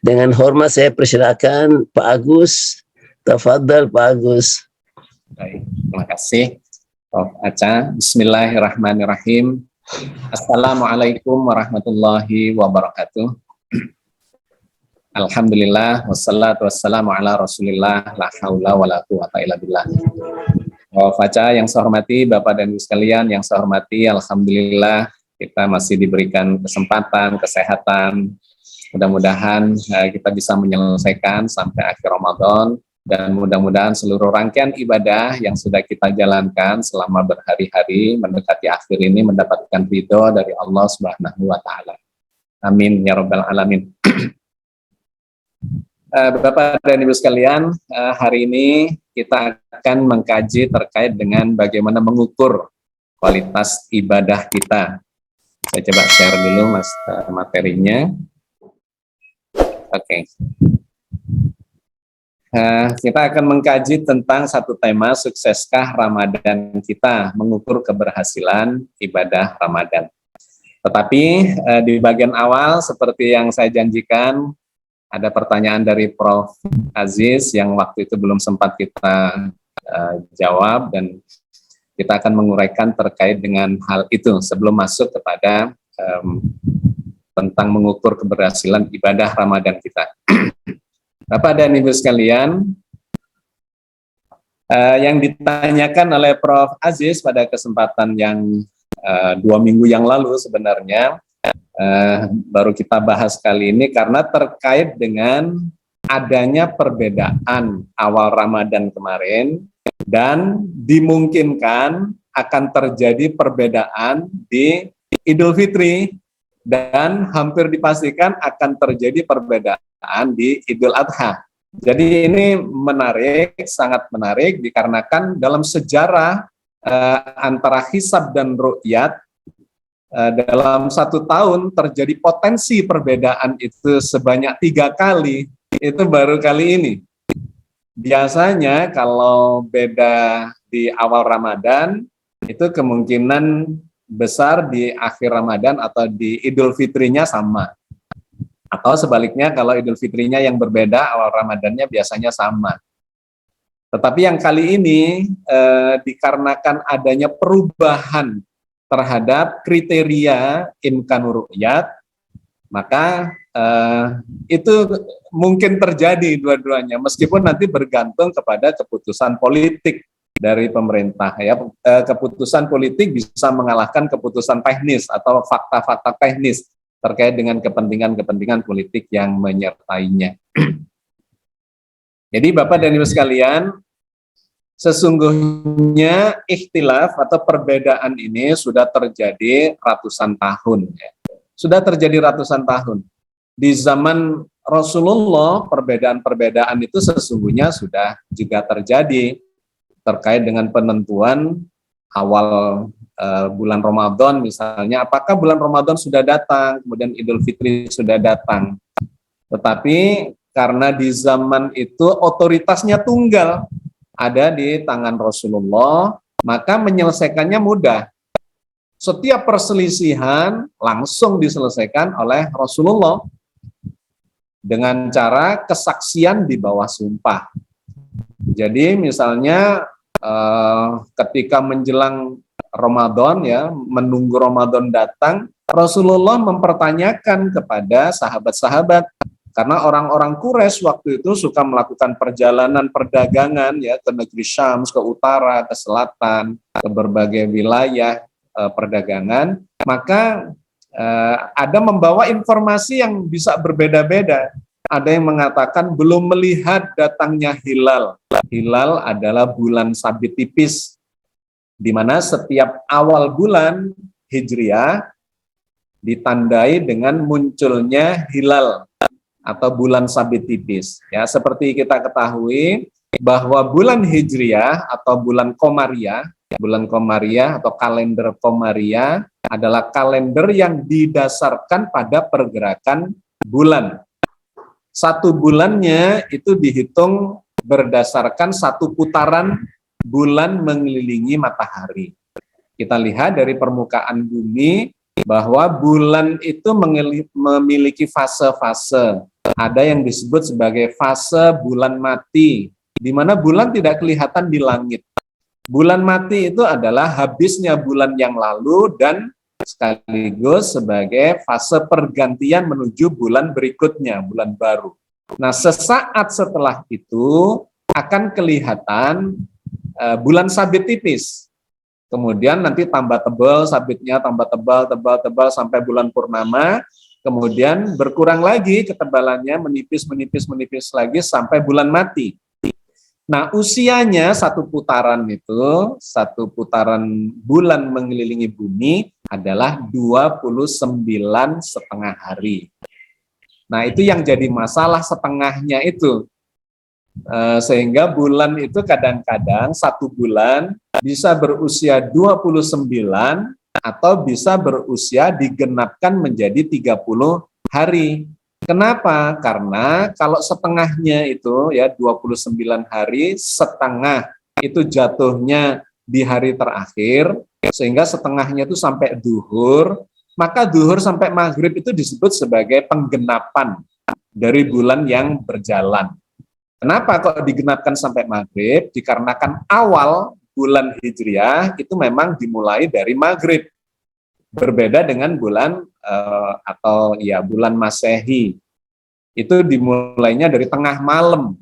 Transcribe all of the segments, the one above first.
Dengan hormat saya persilakan Pak Agus. Tafadhal Pak Agus. Baik, terima kasih Prof. Acha. Bismillahirrahmanirrahim. Assalamualaikum warahmatullahi wabarakatuh. Alhamdulillah, wassalatu wassalamu ala rasulillah, la haula wa la quwata illa billah. Prof. Acha yang saya hormati, Bapak dan Ibu sekalian yang saya hormati, alhamdulillah kita masih diberikan kesempatan, kesehatan. Mudah-mudahan kita bisa menyelesaikan sampai akhir Ramadan, dan mudah-mudahan seluruh rangkaian ibadah yang sudah kita jalankan selama berhari-hari mendekati akhir ini mendapatkan ridho dari Allah Subhanahu wa Ta'ala. Amin ya Rabbal Alamin. Bapak dan Ibu sekalian, hari ini kita akan mengkaji terkait dengan bagaimana mengukur kualitas ibadah kita. Saya coba share dulu Mas materinya. Oke. Kita akan mengkaji tentang satu tema, sukseskah Ramadan kita, mengukur keberhasilan ibadah Ramadan. Tetapi di bagian awal seperti yang saya janjikan, ada pertanyaan dari Prof. Aziz yang waktu itu belum sempat kita jawab, dan kita akan menguraikan terkait dengan hal itu sebelum masuk kepada tentang mengukur keberhasilan ibadah Ramadan kita. Bapak dan Ibu sekalian, yang ditanyakan oleh Prof. Aziz pada kesempatan yang 2 minggu yang lalu sebenarnya, baru kita bahas kali ini karena terkait dengan adanya perbedaan awal Ramadan kemarin dan dimungkinkan akan terjadi perbedaan di Idul Fitri, dan hampir dipastikan akan terjadi perbedaan di Idul Adha. Jadi ini menarik, sangat menarik dikarenakan dalam sejarah antara hisab dan ru'yat, dalam 1 tahun terjadi potensi perbedaan itu sebanyak 3 kali, itu baru kali ini. Biasanya kalau beda di awal Ramadan, itu kemungkinan besar di akhir Ramadan atau di Idul Fitrinya sama. Atau sebaliknya kalau Idul Fitrinya yang berbeda, awal Ramadannya biasanya sama. Tetapi yang kali ini dikarenakan adanya perubahan terhadap kriteria imkanur ru'yat, maka itu mungkin terjadi dua-duanya, meskipun nanti bergantung kepada keputusan politik dari pemerintah, ya. Keputusan politik bisa mengalahkan keputusan teknis atau fakta-fakta teknis terkait dengan kepentingan-kepentingan politik yang menyertainya. Jadi Bapak dan Ibu sekalian, sesungguhnya ikhtilaf atau perbedaan ini sudah terjadi ratusan tahun, ya. Sudah terjadi ratusan tahun. Di zaman Rasulullah, perbedaan-perbedaan itu sesungguhnya sudah juga terjadi terkait dengan penentuan awal bulan Ramadan misalnya, apakah bulan Ramadan sudah datang, kemudian Idul Fitri sudah datang. Tetapi karena di zaman itu otoritasnya tunggal, ada di tangan Rasulullah, maka menyelesaikannya mudah. Setiap perselisihan langsung diselesaikan oleh Rasulullah dengan cara kesaksian di bawah sumpah. Jadi misalnya ketika menjelang Ramadan, ya, menunggu Ramadan datang, Rasulullah mempertanyakan kepada sahabat-sahabat, karena orang-orang Quraisy waktu itu suka melakukan perjalanan perdagangan, ya, ke negeri Syam, ke utara, ke selatan, ke berbagai wilayah perdagangan, maka ada membawa informasi yang bisa berbeda-beda. Ada yang mengatakan belum melihat datangnya hilal. Hilal adalah bulan sabit tipis, di mana setiap awal bulan Hijriah ditandai dengan munculnya hilal atau bulan sabit tipis. Ya, seperti kita ketahui bahwa bulan Hijriah atau bulan Komariah atau kalender Komariah adalah kalender yang didasarkan pada pergerakan bulan. 1 bulannya itu dihitung berdasarkan 1 putaran bulan mengelilingi matahari. Kita lihat dari permukaan bumi bahwa bulan itu memiliki fase-fase. Ada yang disebut sebagai fase bulan mati, di mana bulan tidak kelihatan di langit. Bulan mati itu adalah habisnya bulan yang lalu dan sekaligus sebagai fase pergantian menuju bulan berikutnya, bulan baru. Nah, sesaat setelah itu akan kelihatan bulan sabit tipis. Kemudian nanti tambah tebal sabitnya, tambah tebal sampai bulan purnama. Kemudian berkurang lagi ketebalannya, menipis lagi sampai bulan mati. Nah, usianya satu putaran bulan mengelilingi bumi adalah 29,5 hari. Nah, itu yang jadi masalah setengahnya itu. Sehingga bulan itu kadang-kadang satu bulan bisa berusia 29 atau bisa berusia digenapkan menjadi 30 hari. Kenapa? Karena kalau setengahnya itu ya 29 hari, setengah itu jatuhnya di hari terakhir, sehingga setengahnya itu sampai duhur, maka duhur sampai maghrib itu disebut sebagai penggenapan dari bulan yang berjalan. Kenapa kok digenapkan sampai maghrib? Dikarenakan awal bulan Hijriah itu memang dimulai dari maghrib. Berbeda dengan bulan atau ya bulan Masehi. Itu dimulainya dari tengah malam,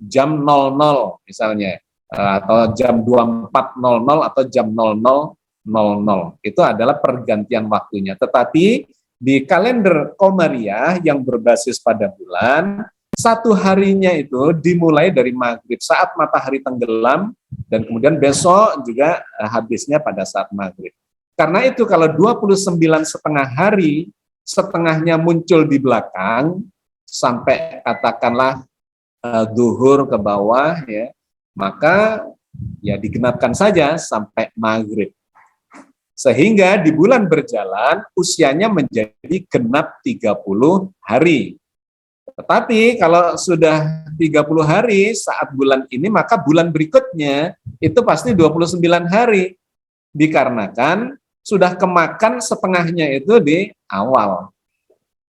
jam 00 misalnya, atau jam 24.00 atau jam 00.00. Itu adalah pergantian waktunya. Tetapi di kalender Qamariyah yang berbasis pada bulan, satu harinya itu dimulai dari maghrib saat matahari tenggelam, dan kemudian besok juga habisnya pada saat maghrib. Karena itu kalau 29,5 hari, setengahnya muncul di belakang, sampai katakanlah duhur ke bawah, ya, maka ya digenapkan saja sampai maghrib. Sehingga di bulan berjalan, usianya menjadi genap 30 hari. Tetapi kalau sudah 30 hari saat bulan ini, maka bulan berikutnya itu pasti 29 hari. Dikarenakan sudah kemakan setengahnya itu di awal.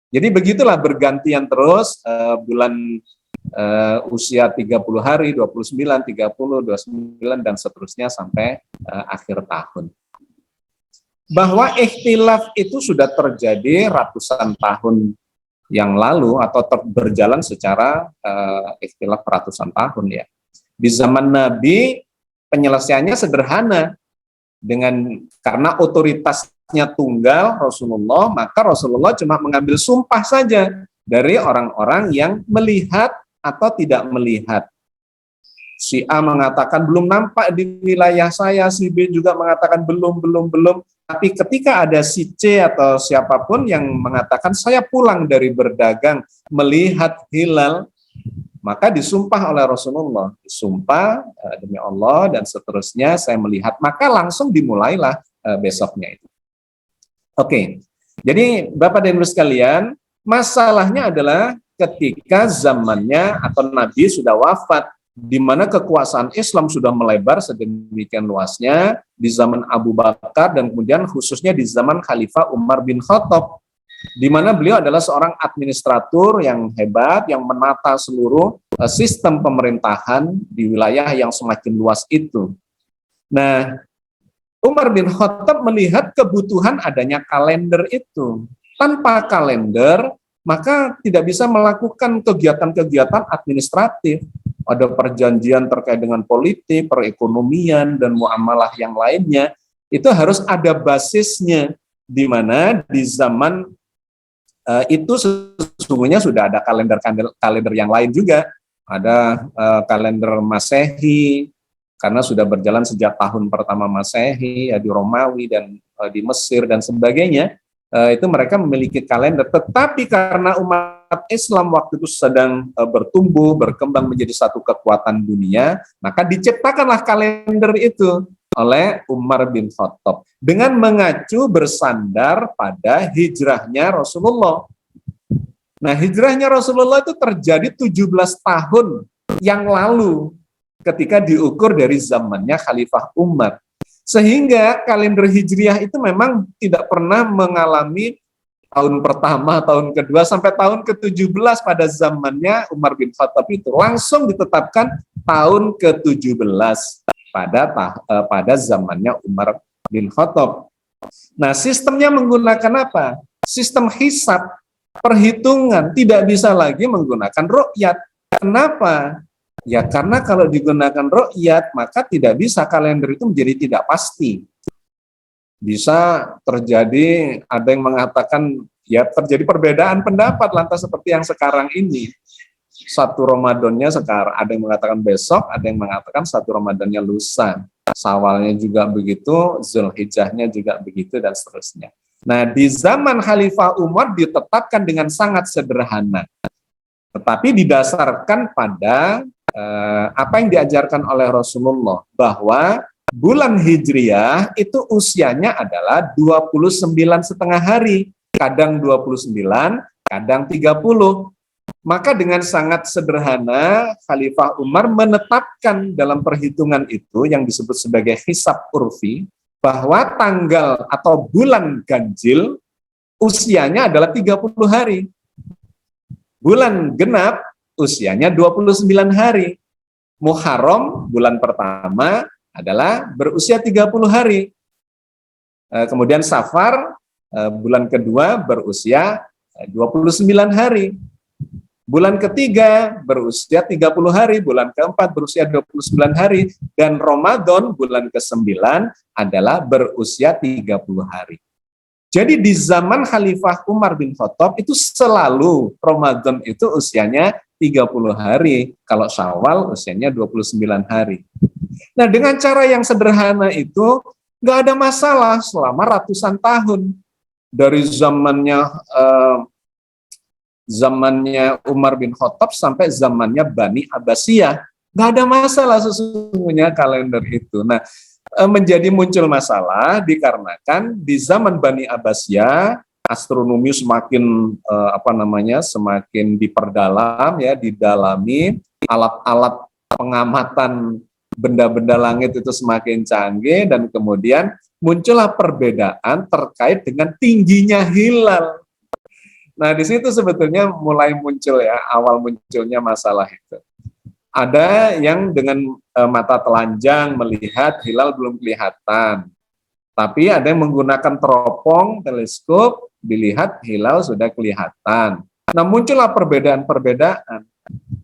Jadi begitulah bergantian terus bulan usia 30 hari, 29, 30, 29 dan seterusnya sampai akhir tahun. Bahwa ikhtilaf itu sudah terjadi ratusan tahun yang lalu atau berjalan secara ikhtilaf ratusan tahun ya. Di zaman Nabi penyelesaiannya sederhana. Karena otoritasnya tunggal Rasulullah, maka Rasulullah cuma mengambil sumpah saja dari orang-orang yang melihat atau tidak melihat. Si A mengatakan belum nampak di wilayah saya, si B juga mengatakan belum. Tapi ketika ada si C atau siapapun yang mengatakan saya pulang dari berdagang melihat hilal, maka disumpah oleh Rasulullah, disumpah demi Allah dan seterusnya saya melihat, maka langsung dimulailah besoknya itu. Oke, jadi Bapak dan Ibu sekalian, masalahnya adalah ketika zamannya atau Nabi sudah wafat, di mana kekuasaan Islam sudah melebar sedemikian luasnya di zaman Abu Bakar dan kemudian khususnya di zaman Khalifah Umar bin Khattab, di mana beliau adalah seorang administrator yang hebat yang menata seluruh sistem pemerintahan di wilayah yang semakin luas itu. Nah, Umar bin Khattab melihat kebutuhan adanya kalender itu. Tanpa kalender, maka tidak bisa melakukan kegiatan-kegiatan administratif. Ada perjanjian terkait dengan politik, perekonomian, dan muamalah yang lainnya. Itu harus ada basisnya, di mana di zaman itu sesungguhnya sudah ada kalender yang lain juga. Ada kalender Masehi, karena sudah berjalan sejak tahun pertama Masehi, ya, di Romawi dan di Mesir dan sebagainya. Itu mereka memiliki kalender, tetapi karena umat Islam waktu itu sedang bertumbuh, berkembang menjadi satu kekuatan dunia, maka diciptakanlah kalender itu oleh Umar bin Khattab dengan mengacu bersandar pada hijrahnya Rasulullah. Nah, hijrahnya Rasulullah itu terjadi 17 tahun yang lalu ketika diukur dari zamannya Khalifah Umar. Sehingga kalender Hijriah itu memang tidak pernah mengalami tahun pertama, tahun kedua, sampai tahun ke-17 pada zamannya Umar bin Khattab itu langsung ditetapkan tahun ke-17 pada zamannya Umar bin Khattab. Nah, sistemnya menggunakan apa? Sistem hisab, perhitungan, tidak bisa lagi menggunakan ruqyat. Kenapa? Ya karena kalau digunakan ruqyat, maka tidak bisa, kalender itu menjadi tidak pasti. Bisa terjadi, ada yang mengatakan, ya terjadi perbedaan pendapat lantas seperti yang sekarang ini. Satu Ramadannya sekarang, ada yang mengatakan besok, ada yang mengatakan satu Ramadannya lusa. Syawalnya juga begitu, Zulhijjahnya juga begitu, dan seterusnya. Nah, di zaman Khalifah Umar ditetapkan dengan sangat sederhana, tetapi didasarkan pada apa yang diajarkan oleh Rasulullah, bahwa bulan Hijriah itu usianya adalah 29,5 hari, kadang 29, kadang 30. Maka dengan sangat sederhana, Khalifah Umar menetapkan dalam perhitungan itu yang disebut sebagai hisab urfi, bahwa tanggal atau bulan ganjil usianya adalah 30 hari. Bulan genap usianya 29 hari. Muharram bulan pertama adalah berusia 30 hari. Kemudian Safar bulan kedua berusia 29 hari. Bulan ketiga berusia 30 hari, bulan keempat berusia 29 hari, dan Ramadan bulan ke-9 adalah berusia 30 hari. Jadi di zaman Khalifah Umar bin Khattab itu selalu Ramadan itu usianya 30 hari, kalau Syawal usianya 29 hari. Nah, dengan cara yang sederhana itu nggak ada masalah selama ratusan tahun. Dari zamannya Umar bin Khattab sampai zamannya Bani Abbasiyah, nggak ada masalah sesungguhnya kalender itu. Nah, menjadi muncul masalah dikarenakan di zaman Bani Abbasiyah astronomi semakin semakin diperdalam, ya, didalami, alat-alat pengamatan benda-benda langit itu semakin canggih, dan kemudian muncullah perbedaan terkait dengan tingginya hilal. Nah, di situ sebetulnya mulai muncul, ya, awal munculnya masalah itu. Ada yang dengan mata telanjang melihat hilal belum kelihatan, tapi ada yang menggunakan teropong, teleskop, dilihat hilal sudah kelihatan. Nah, muncullah perbedaan-perbedaan.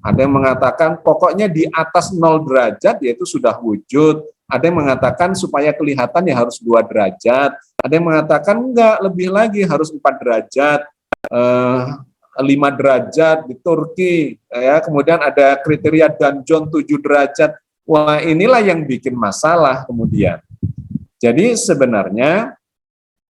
Ada yang mengatakan pokoknya di atas 0 derajat yaitu sudah wujud. Ada yang mengatakan supaya kelihatan ya harus 2 derajat. Ada yang mengatakan enggak, lebih lagi harus 4 derajat. 5 derajat di Turki, ya, kemudian ada kriteria Danjon 7 derajat. Wah, inilah yang bikin masalah kemudian. Jadi sebenarnya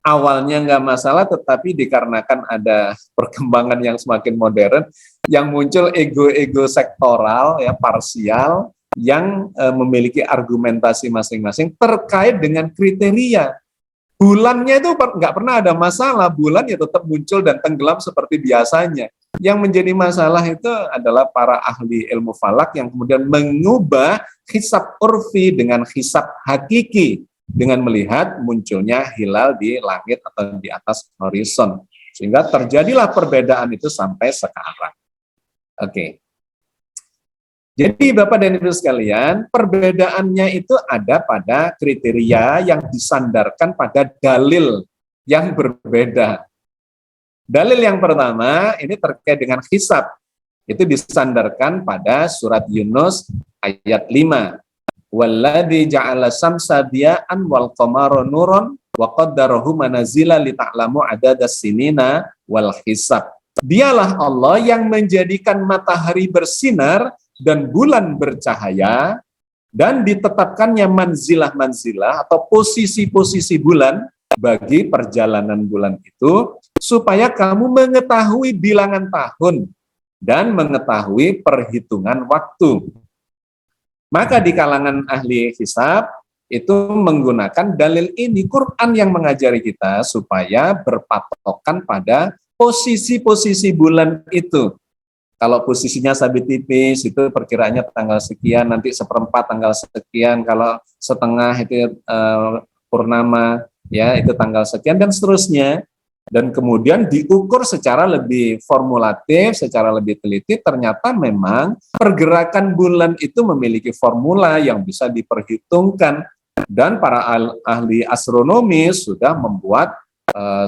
awalnya nggak masalah, tetapi dikarenakan ada perkembangan yang semakin modern, yang muncul ego-ego sektoral, ya, parsial, yang memiliki argumentasi masing-masing terkait dengan kriteria. Bulannya itu nggak pernah ada masalah, bulan ya tetap muncul dan tenggelam seperti biasanya. Yang menjadi masalah itu adalah para ahli ilmu falak yang kemudian mengubah hisab urfi dengan hisab hakiki, dengan melihat munculnya hilal di langit atau di atas horizon. Sehingga terjadilah perbedaan itu sampai sekarang. Oke. Jadi Bapak dan Ibu sekalian, perbedaannya itu ada pada kriteria yang disandarkan pada dalil yang berbeda. Dalil yang pertama ini terkait dengan hisab. Itu disandarkan pada surat Yunus ayat 5. Walladzi ja'ala samsa diya'an wal qamara nuran wa qaddarahu manazila li ta'lamu adadas sinina wal hisab. Dialah Allah yang menjadikan matahari bersinar dan bulan bercahaya, dan ditetapkannya manzilah-manzilah atau posisi-posisi bulan bagi perjalanan bulan itu, supaya kamu mengetahui bilangan tahun dan mengetahui perhitungan waktu. Maka di kalangan ahli hisab itu menggunakan dalil ini, Quran yang mengajari kita supaya berpatokan pada posisi-posisi bulan itu. Kalau posisinya sabit tipis itu perkiraannya tanggal sekian, nanti seperempat tanggal sekian, kalau setengah itu purnama, ya, itu tanggal sekian, dan seterusnya. Dan kemudian diukur secara lebih formulatif, secara lebih teliti, ternyata memang pergerakan bulan itu memiliki formula yang bisa diperhitungkan. Dan para ahli astronomi sudah membuat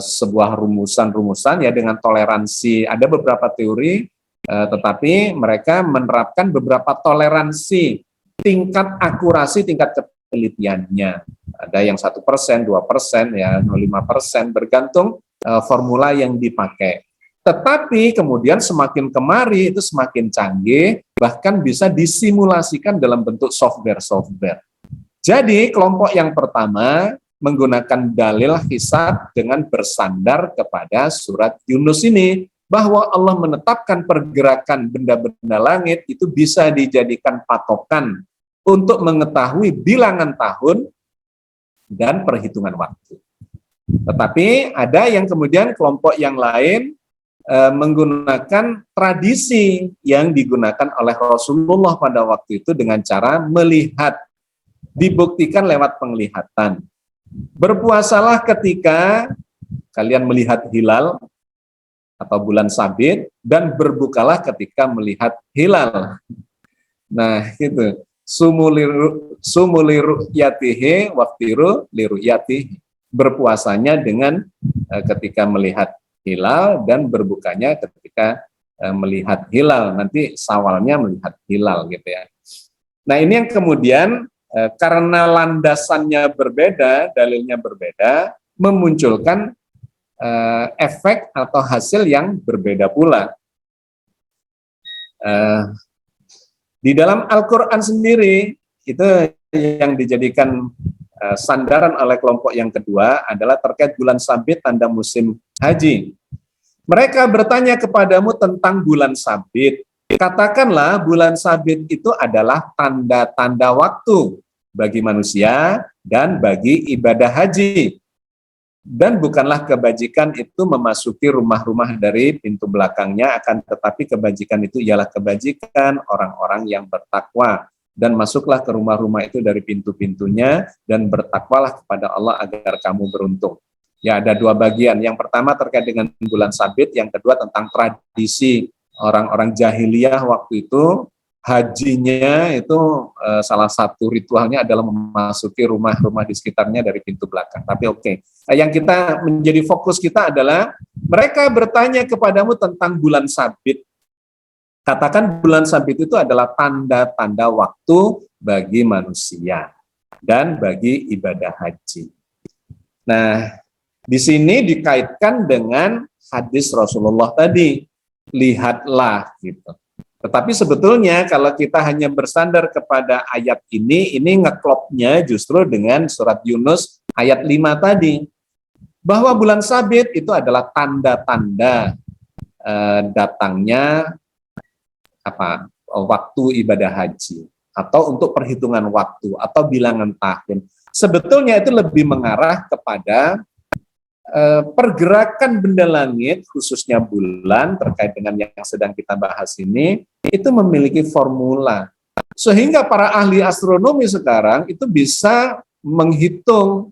sebuah rumusan-rumusan ya dengan toleransi. Ada beberapa teori, tetapi mereka menerapkan beberapa toleransi tingkat akurasi, tingkat ketelitiannya. Ada yang 1%, 2%, ya 5%, bergantung formula yang dipakai. Tetapi kemudian semakin kemari itu semakin canggih, bahkan bisa disimulasikan dalam bentuk software-software. Jadi kelompok yang pertama menggunakan dalil hisab dengan bersandar kepada surat Yunus ini, bahwa Allah menetapkan pergerakan benda-benda langit itu bisa dijadikan patokan untuk mengetahui bilangan tahun dan perhitungan waktu. Tetapi ada yang kemudian kelompok yang lain menggunakan tradisi yang digunakan oleh Rasulullah pada waktu itu dengan cara melihat, dibuktikan lewat penglihatan. Berpuasalah ketika kalian melihat hilal atau bulan sabit, dan berbukalah ketika melihat hilal. Nah, gitu. Sumuliru yatihi waftiru liru yatihi. Berpuasanya dengan ketika melihat hilal, dan berbukanya ketika melihat hilal. Nanti sawalnya melihat hilal gitu ya. Nah, ini yang kemudian karena landasannya berbeda, dalilnya berbeda, memunculkan efek atau hasil yang berbeda pula. Di dalam Al-Quran sendiri, itu yang dijadikan sandaran oleh kelompok yang kedua adalah terkait bulan sabit tanda musim haji. Mereka bertanya kepadamu tentang bulan sabit. Katakanlah bulan sabit itu adalah tanda-tanda waktu bagi manusia dan bagi ibadah haji. Dan bukanlah kebajikan itu memasuki rumah-rumah dari pintu belakangnya, akan tetapi kebajikan itu ialah kebajikan orang-orang yang bertakwa. Dan masuklah ke rumah-rumah itu dari pintu-pintunya, dan bertakwalah kepada Allah agar kamu beruntung. Ya, ada dua bagian. Yang pertama terkait dengan bulan sabit, yang kedua tentang tradisi orang-orang jahiliyah waktu itu. Hajinya itu salah satu ritualnya adalah memasuki rumah-rumah di sekitarnya dari pintu belakang. Tapi oke. Yang kita menjadi fokus kita adalah mereka bertanya kepadamu tentang bulan sabit. Katakan bulan sabit itu adalah tanda-tanda waktu bagi manusia dan bagi ibadah haji. Nah, di sini dikaitkan dengan hadis Rasulullah tadi, lihatlah gitu. Tetapi sebetulnya kalau kita hanya bersandar kepada ayat ini ngeklopnya justru dengan surat Yunus ayat 5 tadi. Bahwa bulan sabit itu adalah tanda-tanda datangnya waktu ibadah haji, atau untuk perhitungan waktu, atau bilangan tahun. Sebetulnya itu lebih mengarah kepada pergerakan benda langit, khususnya bulan, terkait dengan yang sedang kita bahas ini, itu memiliki formula. Sehingga para ahli astronomi sekarang itu bisa menghitung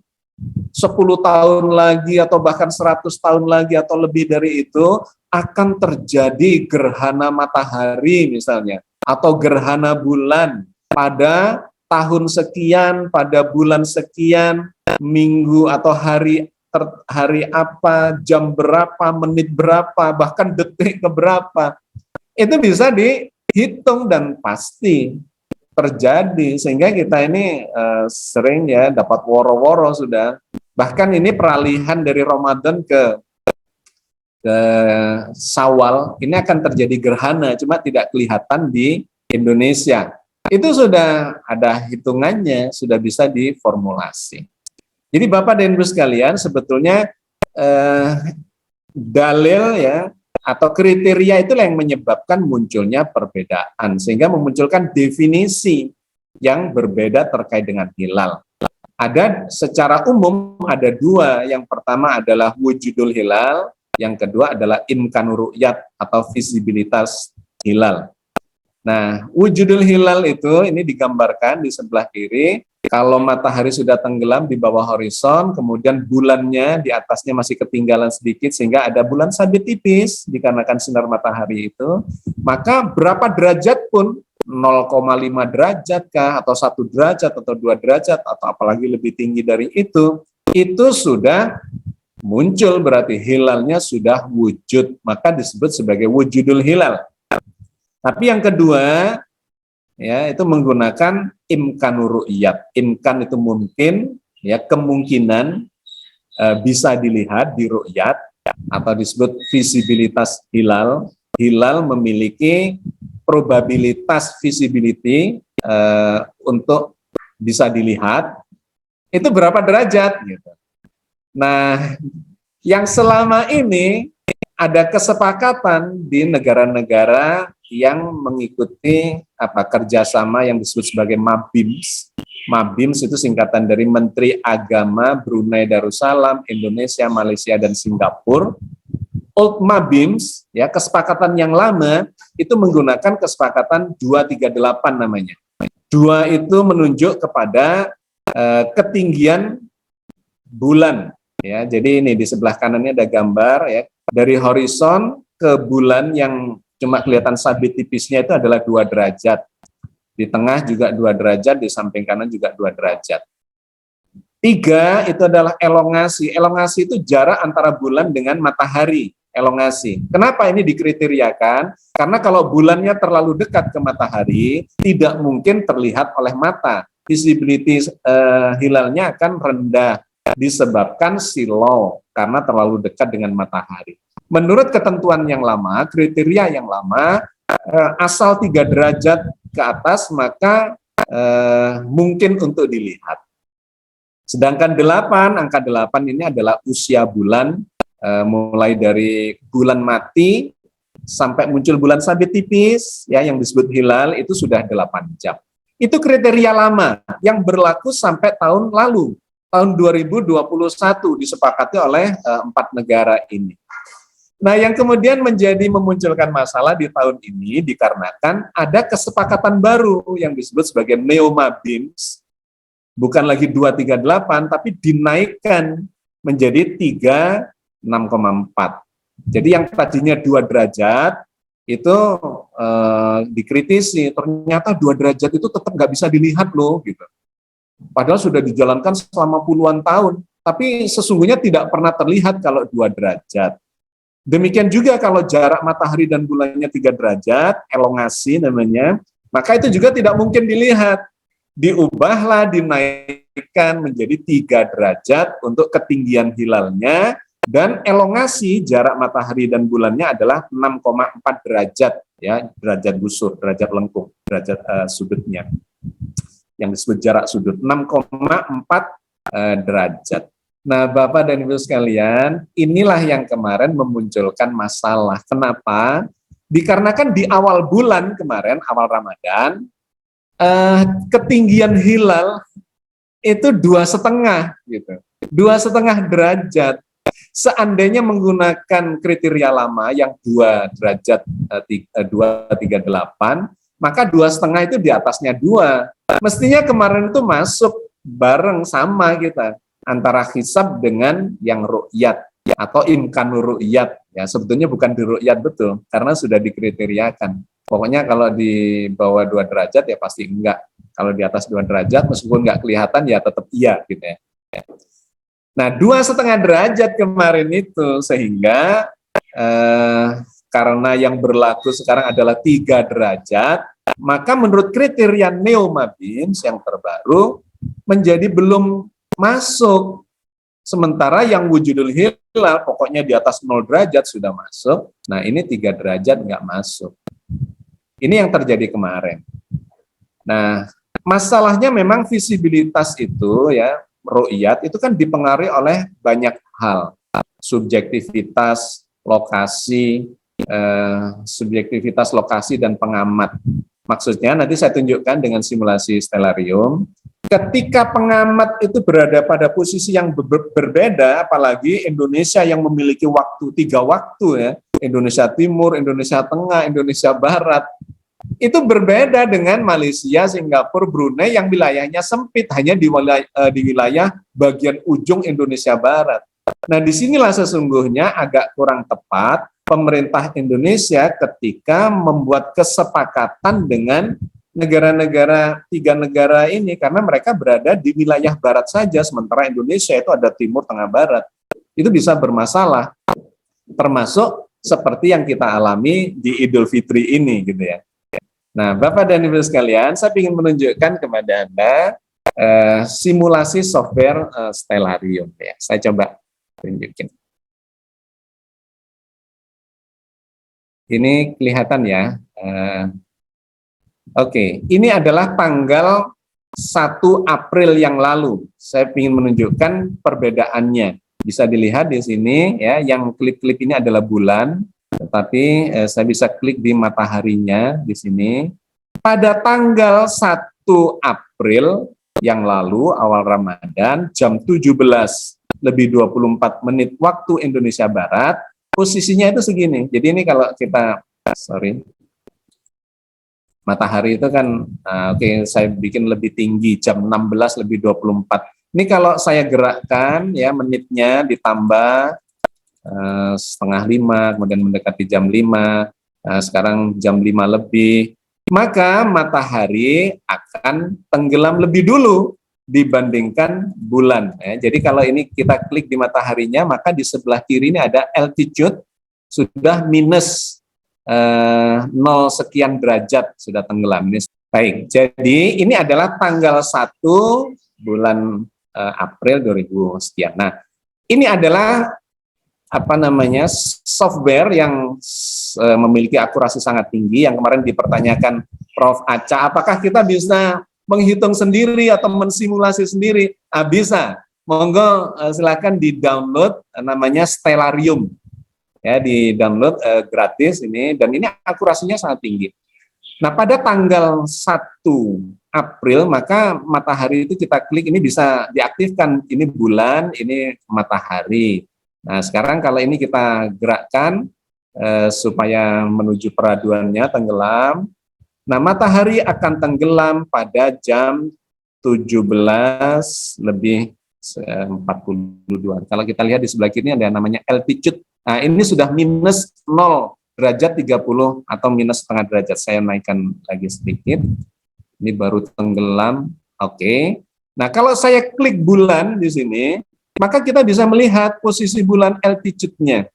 10 tahun lagi, atau bahkan 100 tahun lagi, atau lebih dari itu, akan terjadi gerhana matahari misalnya, atau gerhana bulan pada tahun sekian, pada bulan sekian, minggu atau hari apa, jam berapa, menit berapa, bahkan detik keberapa. Itu bisa dihitung dan pasti terjadi, sehingga kita ini sering ya dapat woro-woro sudah. Bahkan ini peralihan dari Ramadan ke Syawal, ini akan terjadi gerhana, cuma tidak kelihatan di Indonesia. Itu sudah ada hitungannya, sudah bisa diformulasi. Jadi Bapak dan Ibu sekalian, sebetulnya dalil ya atau kriteria itulah yang menyebabkan munculnya perbedaan, sehingga memunculkan definisi yang berbeda terkait dengan hilal. Ada secara umum ada dua, yang pertama adalah wujudul hilal, yang kedua adalah imkanu ru'yat atau visibilitas hilal. Nah, wujudul hilal itu ini digambarkan di sebelah kiri. Kalau matahari sudah tenggelam di bawah horizon, kemudian bulannya di atasnya masih ketinggalan sedikit sehingga ada bulan sabit tipis dikarenakan sinar matahari itu, maka berapa derajat pun 0,5 derajat kah atau 1 derajat atau 2 derajat atau apalagi lebih tinggi dari itu sudah muncul, berarti hilalnya sudah wujud, maka disebut sebagai wujudul hilal. Tapi yang kedua, ya, itu menggunakan imkanur ru'yat. Imkan itu mungkin, ya, kemungkinan bisa dilihat di ru'yat atau disebut visibilitas hilal. Hilal memiliki probabilitas visibility untuk bisa dilihat. Itu berapa derajat gitu. Nah, yang selama ini ada kesepakatan di negara-negara yang mengikuti kerjasama yang disebut sebagai MABIMS. MABIMS itu singkatan dari Menteri Agama Brunei Darussalam, Indonesia, Malaysia, dan Singapura. Old MABIMS, ya, kesepakatan yang lama itu menggunakan kesepakatan 238 namanya. 2 itu menunjuk kepada ketinggian bulan. Ya, jadi ini di sebelah kanannya ada gambar, ya, dari horizon ke bulan yang cuma kelihatan sabit tipisnya itu adalah 2 derajat. Di tengah juga 2 derajat, di samping kanan juga 2 derajat. 3 itu adalah elongasi. Elongasi itu jarak antara bulan dengan matahari. Elongasi. Kenapa ini dikriteriakan? Karena kalau bulannya terlalu dekat ke matahari, tidak mungkin terlihat oleh mata. Visibility hilalnya akan rendah disebabkan silau karena terlalu dekat dengan matahari. Menurut ketentuan yang lama, kriteria yang lama, asal 3 derajat ke atas maka mungkin untuk dilihat. Sedangkan 8, angka 8 ini adalah usia bulan, mulai dari bulan mati sampai muncul bulan sabit tipis, ya, yang disebut hilal itu sudah 8 jam. Itu kriteria lama yang berlaku sampai tahun lalu. Tahun 2021 disepakati oleh 4 negara ini. Nah, yang kemudian memunculkan masalah di tahun ini dikarenakan ada kesepakatan baru yang disebut sebagai NeoMABIMS, bukan lagi 238, tapi dinaikkan menjadi 36,4. Jadi yang tadinya 2 derajat, itu dikritisi, ternyata 2 derajat itu tetap nggak bisa dilihat loh, gitu. Padahal sudah dijalankan selama puluhan tahun, tapi sesungguhnya tidak pernah terlihat kalau 2 derajat. Demikian juga kalau jarak matahari dan bulannya 3 derajat, elongasi namanya, maka itu juga tidak mungkin dilihat. Diubahlah, dinaikkan menjadi 3 derajat untuk ketinggian hilalnya, dan elongasi jarak matahari dan bulannya adalah 6,4 derajat, ya, derajat busur, derajat lengkung, derajat sudutnya, yang disebut jarak sudut, 6,4 derajat. Nah, Bapak dan Ibu sekalian, inilah yang kemarin memunculkan masalah. Kenapa? Dikarenakan di awal bulan kemarin, awal Ramadan, ketinggian hilal itu 2,5 gitu, 2,5 derajat. Seandainya menggunakan kriteria lama yang 2 derajat 238, maka 2,5 itu di atasnya 2. Mestinya kemarin itu masuk bareng sama kita antara hisab dengan yang ru'yat atau imkanur ru'yat. Ya, sebetulnya bukan di ru'yat betul karena sudah dikriteriakan. Pokoknya kalau di bawah 2 derajat ya pasti enggak. Kalau di atas 2 derajat meskipun enggak kelihatan ya tetap iya gitu ya. Nah, 2,5 derajat kemarin itu sehingga karena yang berlaku sekarang adalah 3 derajat, maka menurut kriteria NeoMABIMS yang terbaru menjadi belum masuk. Sementara yang wujudul hilal pokoknya di atas 0 derajat sudah masuk. Nah, ini 3 derajat nggak masuk. Ini yang terjadi kemarin. Nah, masalahnya memang visibilitas itu, ya, ru'yat itu kan dipengaruhi oleh banyak hal. Subjektivitas, lokasi, dan pengamat. Maksudnya nanti saya tunjukkan dengan simulasi stellarium. Ketika pengamat itu berada pada posisi yang berbeda, apalagi Indonesia yang memiliki waktu 3 waktu, ya, Indonesia Timur, Indonesia Tengah, Indonesia Barat, Itu berbeda dengan Malaysia, Singapura, Brunei yang wilayahnya sempit, hanya di wilayah bagian ujung Indonesia Barat. Nah, disinilah sesungguhnya agak kurang tepat pemerintah Indonesia ketika membuat kesepakatan dengan negara-negara, 3 negara ini, karena mereka berada di wilayah barat saja, sementara Indonesia itu ada timur, tengah, barat. Itu bisa bermasalah, termasuk seperti yang kita alami di Idul Fitri ini, gitu ya. Nah, Bapak dan Ibu sekalian, saya ingin menunjukkan kepada Anda simulasi software Stellarium. Ya. Saya coba tunjukin. Ini kelihatan ya. Oke, ini adalah tanggal 1 April yang lalu. Saya ingin menunjukkan perbedaannya. Bisa dilihat di sini ya, yang klip-klip ini adalah bulan, tetapi saya bisa klik di mataharinya di sini. Pada tanggal 1 April yang lalu, awal Ramadan, jam 17:24 waktu Indonesia Barat, posisinya itu segini. Jadi ini kalau kita, matahari itu kan, oke, saya bikin lebih tinggi, jam 16:24. Ini kalau saya gerakkan, ya menitnya ditambah 4:30, kemudian mendekati jam 5, sekarang jam 5 lebih, maka matahari akan tenggelam lebih dulu dibandingkan bulan. Ya. Jadi kalau ini kita klik di mataharinya, maka di sebelah kiri ini ada altitude, sudah minus 0 sekian derajat, sudah tenggelam. Baik, jadi ini adalah tanggal 1 bulan April 2000 sekian. Nah, ini adalah software yang memiliki akurasi sangat tinggi, yang kemarin dipertanyakan Prof. Aca, apakah kita bisa menghitung sendiri atau mensimulasi sendiri? Bisa. Monggo silakan di-download, namanya Stellarium. Ya, di-download gratis ini, dan ini akurasinya sangat tinggi. Nah, pada tanggal 1 April, maka matahari itu kita klik, ini bisa diaktifkan, ini bulan, ini matahari. Nah, sekarang kalau ini kita gerakkan supaya menuju peraduannya tenggelam. Nah, matahari akan tenggelam pada jam 17:42. Kalau kita lihat di sebelah kiri ada namanya altitude. Nah, ini sudah minus 0 derajat 30 atau minus setengah derajat. Saya naikkan lagi sedikit. Ini baru tenggelam. Oke. Nah, kalau saya klik bulan di sini, maka kita bisa melihat posisi bulan altitude-nya.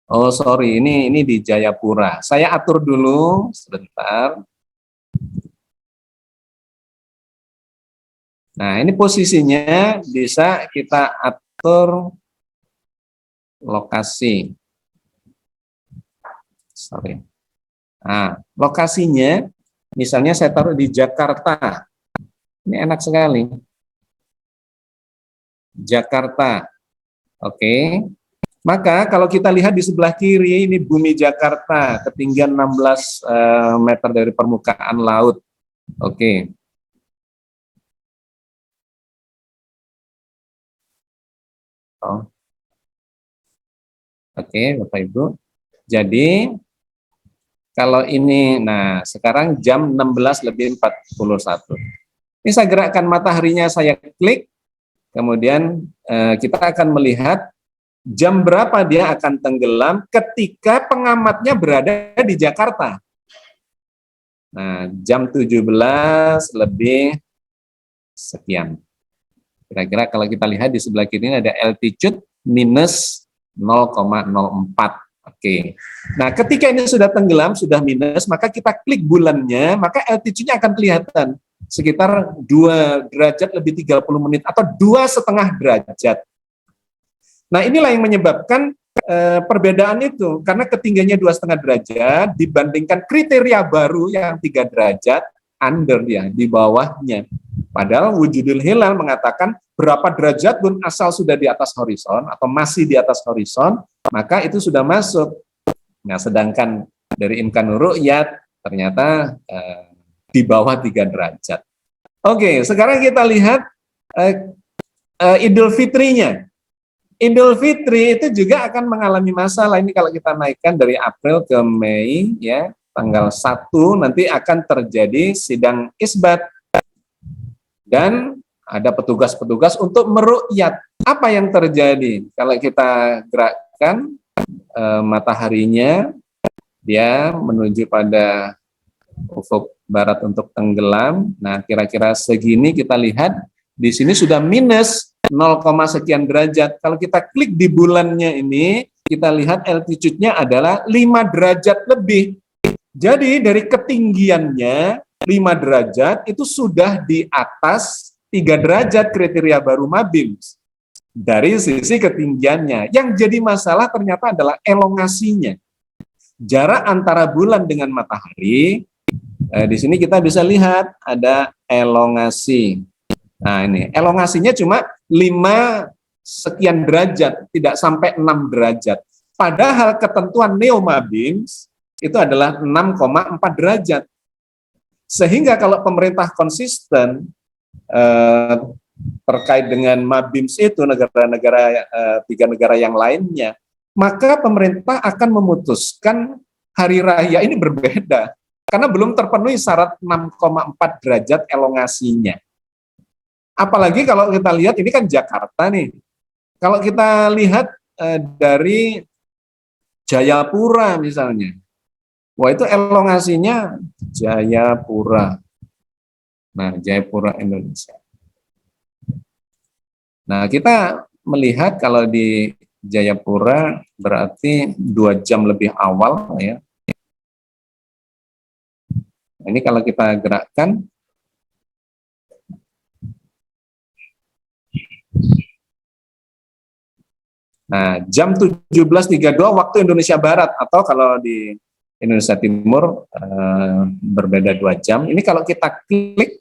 Oh, sorry, ini di Jayapura. Saya atur dulu sebentar. Nah, ini posisinya bisa kita atur lokasi. Sorry. Nah, lokasinya misalnya saya taruh di Jakarta. Ini enak sekali. Jakarta. Oke. Maka kalau kita lihat di sebelah kiri, ini bumi Jakarta, ketinggian 16 meter dari permukaan laut. Oke. Oh. Oke, Bapak Ibu. Jadi, kalau ini, nah sekarang jam 16:41. Ini saya gerakkan mataharinya, saya klik, kemudian kita akan melihat jam berapa dia akan tenggelam ketika pengamatnya berada di Jakarta. Nah, jam 17 lebih sekian. Kira-kira kalau kita lihat di sebelah kiri ini ada altitude minus 0,04. Oke. Nah, ketika ini sudah tenggelam, sudah minus, maka kita klik bulannya, maka altitude-nya akan kelihatan sekitar 2 derajat lebih 30 menit atau 2,5 derajat. Nah, inilah yang menyebabkan perbedaan itu, karena ketinggiannya 2,5 derajat dibandingkan kriteria baru yang 3 derajat under dia, di bawahnya. Padahal wujudul hilal mengatakan berapa derajat pun asal sudah di atas horizon atau masih di atas horizon, maka itu sudah masuk. Nah, sedangkan dari Imkanur Ru'yat ternyata di bawah 3 derajat. Oke, sekarang kita lihat Idul Fitrinya. Idul Fitri itu juga akan mengalami masalah. Ini kalau kita naikkan dari April ke Mei, ya, tanggal 1 nanti akan terjadi sidang isbat. Dan ada petugas-petugas untuk meruqyat apa yang terjadi. Kalau kita gerakkan mataharinya, dia menuju pada ufuk barat untuk tenggelam. Nah, kira-kira segini kita lihat di sini sudah minus 0, sekian derajat. Kalau kita klik di bulannya ini, kita lihat altitude-nya adalah 5 derajat lebih. Jadi dari ketinggiannya 5 derajat itu sudah di atas 3 derajat kriteria baru MABIMS. Dari sisi ketinggiannya. Yang jadi masalah ternyata adalah elongasinya. Jarak antara bulan dengan matahari, di sini kita bisa lihat ada elongasi. Nah ini, elongasinya cuma 5 sekian derajat, tidak sampai 6 derajat. Padahal ketentuan NEO-MABIMS itu adalah 6,4 derajat. Sehingga kalau pemerintah konsisten terkait dengan MABIMS itu negara-negara 3 negara yang lainnya, maka pemerintah akan memutuskan hari raya ini berbeda karena belum terpenuhi syarat 6,4 derajat elongasinya. Apalagi kalau kita lihat ini kan Jakarta nih. Kalau kita lihat dari Jayapura misalnya, wah itu elongasinya Jayapura. Nah, Jayapura Indonesia. Nah, kita melihat kalau di Jayapura berarti 2 jam lebih awal ya. Ini kalau kita gerakkan, nah jam 17.32 waktu Indonesia Barat, atau kalau di Indonesia Timur berbeda 2 jam. Ini kalau kita klik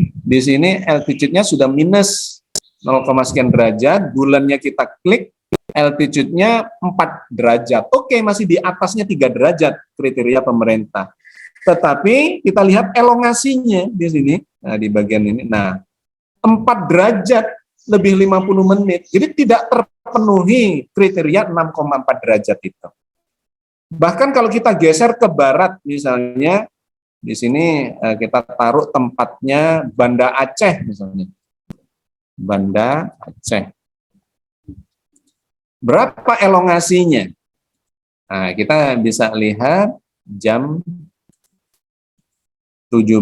di sini altitude-nya sudah minus 0, sekian derajat, bulannya kita klik, altitude-nya 4 derajat. Oke, masih di atasnya 3 derajat kriteria pemerintah. Tetapi kita lihat elongasinya di sini, nah di bagian ini, nah 4 derajat lebih 50 menit. Jadi tidak terpenuhi kriteria 6,4 derajat itu. Bahkan kalau kita geser ke barat misalnya, di sini kita taruh tempatnya Banda Aceh misalnya. Banda Aceh. Berapa elongasinya? Nah, kita bisa lihat jam 17,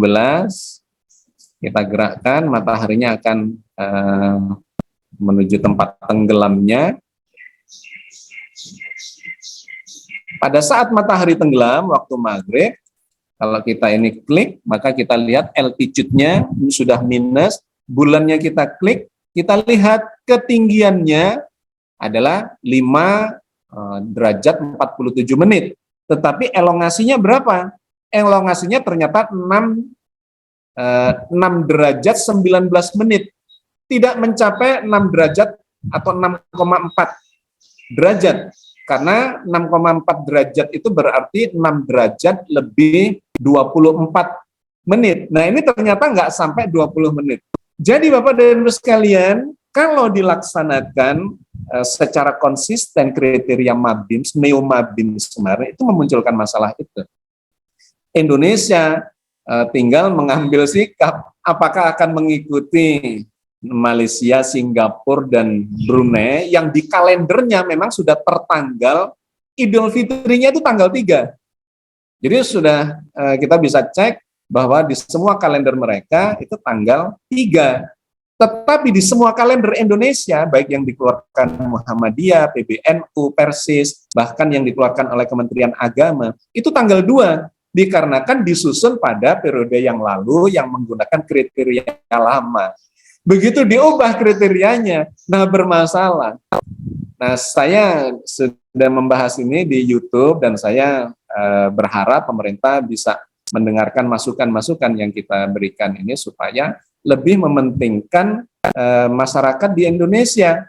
kita gerakkan, mataharinya akan menuju tempat tenggelamnya. Pada saat matahari tenggelam, waktu maghrib, kalau kita ini klik, maka kita lihat altitude-nya sudah minus, bulannya kita klik, kita lihat ketinggiannya adalah 5 derajat 47 menit. Tetapi elongasinya berapa? Elongasinya ternyata 6 derajat 19 menit. Tidak mencapai 6 derajat atau 6,4 derajat. Karena 6,4 derajat itu berarti 6 derajat lebih 24 menit. Nah ini ternyata nggak sampai 20 menit. Jadi Bapak dan Ibu sekalian, kalau dilaksanakan secara konsisten kriteria MABIMS, NEO-MABIMS kemarin, itu memunculkan masalah itu. Indonesia tinggal mengambil sikap apakah akan mengikuti Malaysia, Singapura, dan Brunei yang di kalendernya memang sudah tertanggal Idul Fitrinya itu tanggal 3. Jadi sudah kita bisa cek bahwa di semua kalender mereka itu tanggal 3. Tetapi di semua kalender Indonesia, baik yang dikeluarkan Muhammadiyah, PBNU, Persis, bahkan yang dikeluarkan oleh Kementerian Agama, itu tanggal 2. Dikarenakan disusun pada periode yang lalu yang menggunakan kriteria lama. Begitu diubah kriterianya, nah bermasalah. Nah saya sudah membahas ini di YouTube dan saya berharap pemerintah bisa mendengarkan masukan-masukan yang kita berikan ini supaya lebih mementingkan masyarakat di Indonesia.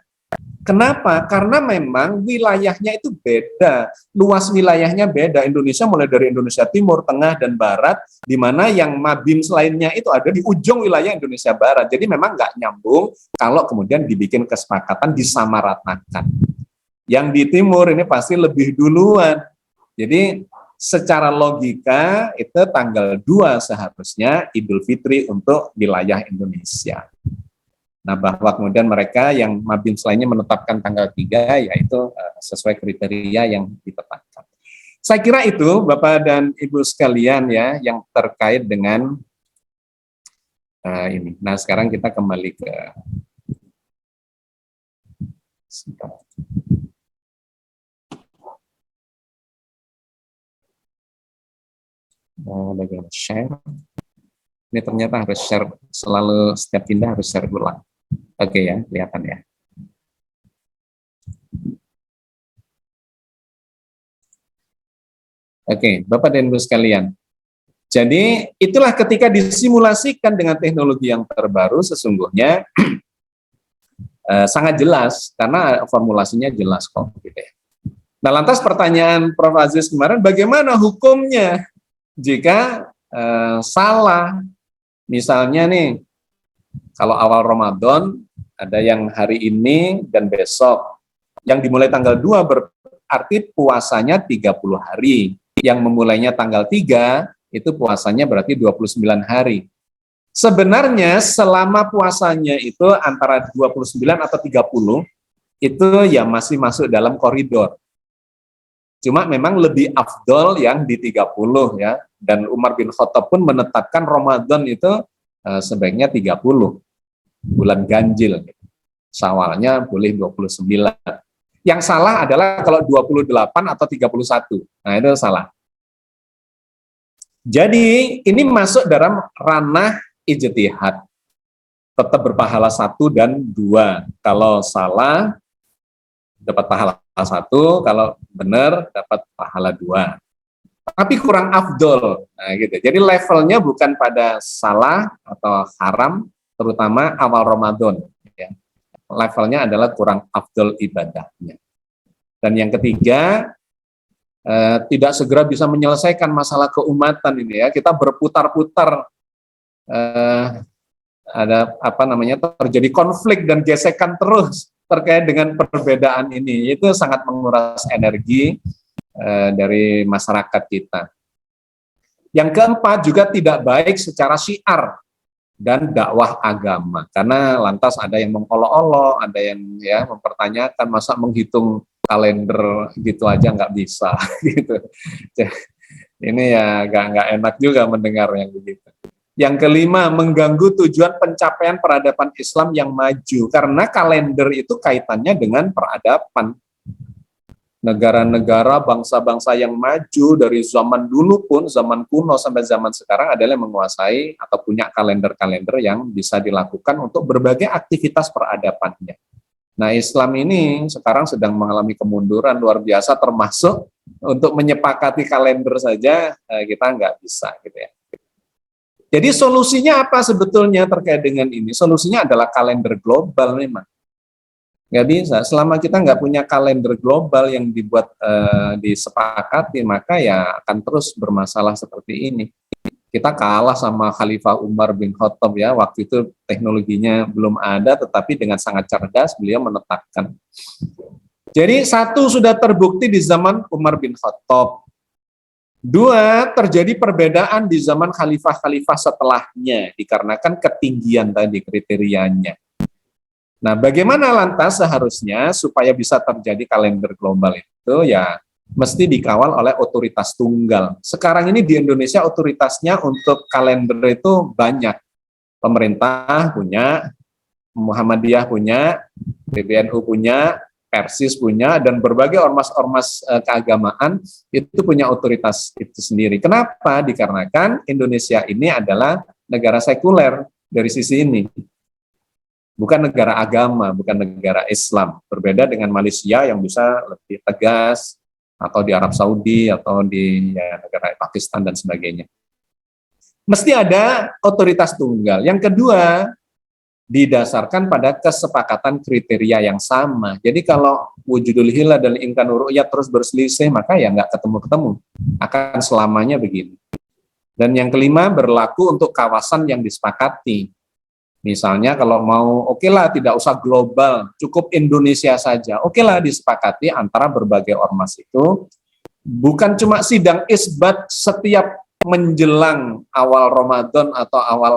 Kenapa? Karena memang wilayahnya itu beda, luas wilayahnya beda. Indonesia mulai dari Indonesia Timur, Tengah, dan Barat, di mana yang MABIMS lainnya itu ada di ujung wilayah Indonesia Barat. Jadi memang nggak nyambung kalau kemudian dibikin kesepakatan disamaratakan. Yang di timur ini pasti lebih duluan. Jadi secara logika itu tanggal 2 seharusnya Idul Fitri untuk wilayah Indonesia. Nah, bahwa kemudian mereka yang mabim selainnya menetapkan tanggal 3, yaitu sesuai kriteria yang ditetapkan. Saya kira itu Bapak dan Ibu sekalian ya, yang terkait dengan ini. Nah, sekarang kita kembali ke bagaimana share. Ini ternyata harus share selalu, setiap pindah harus share ulang. Oke ya, kelihatan ya. Oke, Bapak dan Ibu sekalian. Jadi itulah ketika disimulasikan dengan teknologi yang terbaru sesungguhnya sangat jelas karena formulasinya jelas kok. Gitu ya. Nah, lantas pertanyaan Prof. Aziz kemarin, bagaimana hukumnya jika salah? Misalnya nih, kalau awal Ramadan ada yang hari ini dan besok, yang dimulai tanggal 2 berarti puasanya 30 hari. Yang memulainya tanggal 3 itu puasanya berarti 29 hari. Sebenarnya selama puasanya itu antara 29 atau 30 itu ya masih masuk dalam koridor. Cuma memang lebih afdol yang di 30 ya. Dan Umar bin Khattab pun menetapkan Ramadan itu sebaiknya 30. Bulan ganjil. Syawalnya boleh 29. Yang salah adalah kalau 28 atau 31. Nah, itu salah. Jadi ini masuk dalam ranah ijtihad. Tetap berpahala 1 dan 2. Kalau salah dapat pahala 1, kalau benar dapat pahala 2. Tapi kurang afdol. Nah, gitu. Jadi levelnya bukan pada salah atau haram, terutama awal Ramadan. Ya. Levelnya adalah kurang afdol ibadahnya. Dan yang ketiga, tidak segera bisa menyelesaikan masalah keumatan ini ya. Kita berputar-putar, ada terjadi konflik dan gesekan terus terkait dengan perbedaan ini. Itu sangat menguras energi dari masyarakat kita. Yang keempat juga tidak baik secara syiar dan dakwah agama, karena lantas ada yang mengolok-olok, ada yang ya mempertanyakan masa menghitung kalender gitu aja nggak bisa gitu. Ini ya nggak enak juga mendengar yang begitu. Yang kelima, mengganggu tujuan pencapaian peradaban Islam yang maju, karena kalender itu kaitannya dengan peradaban. Negara-negara, bangsa-bangsa yang maju dari zaman dulu pun, zaman kuno sampai zaman sekarang adalah menguasai atau punya kalender-kalender yang bisa dilakukan untuk berbagai aktivitas peradabannya. Nah, Islam ini sekarang sedang mengalami kemunduran luar biasa, termasuk untuk menyepakati kalender saja kita nggak bisa gitu ya. Jadi solusinya apa sebetulnya terkait dengan ini? Solusinya adalah kalender global memang. Nggak bisa, selama kita nggak punya kalender global yang dibuat disepakati, maka ya akan terus bermasalah seperti ini. Kita kalah sama Khalifah Umar bin Khattab ya, waktu itu teknologinya belum ada, tetapi dengan sangat cerdas beliau menetapkan. Jadi satu sudah terbukti di zaman Umar bin Khattab. Dua, terjadi perbedaan di zaman khalifah-khalifah setelahnya, dikarenakan ketinggian tadi kriterianya. Nah, bagaimana lantas seharusnya supaya bisa terjadi kalender global itu ya mesti dikawal oleh otoritas tunggal. Sekarang ini di Indonesia otoritasnya untuk kalender itu banyak. Pemerintah punya, Muhammadiyah punya, PBNU punya, Persis punya, dan berbagai ormas-ormas keagamaan itu punya otoritas itu sendiri. Kenapa? Dikarenakan Indonesia ini adalah negara sekuler dari sisi ini. Bukan negara agama, bukan negara Islam. Berbeda dengan Malaysia yang bisa lebih tegas, atau di Arab Saudi, atau di negara Pakistan dan sebagainya. Mesti ada otoritas tunggal. Yang kedua, didasarkan pada kesepakatan kriteria yang sama. Jadi kalau wujudul hilal dan imkanur ru'yat terus berselisih, maka ya nggak ketemu-ketemu. Akan selamanya begini. Dan yang kelima, berlaku untuk kawasan yang disepakati. Misalnya kalau mau, oke lah tidak usah global, cukup Indonesia saja. Oke lah disepakati antara berbagai ormas itu, bukan cuma sidang isbat setiap menjelang awal Ramadan atau awal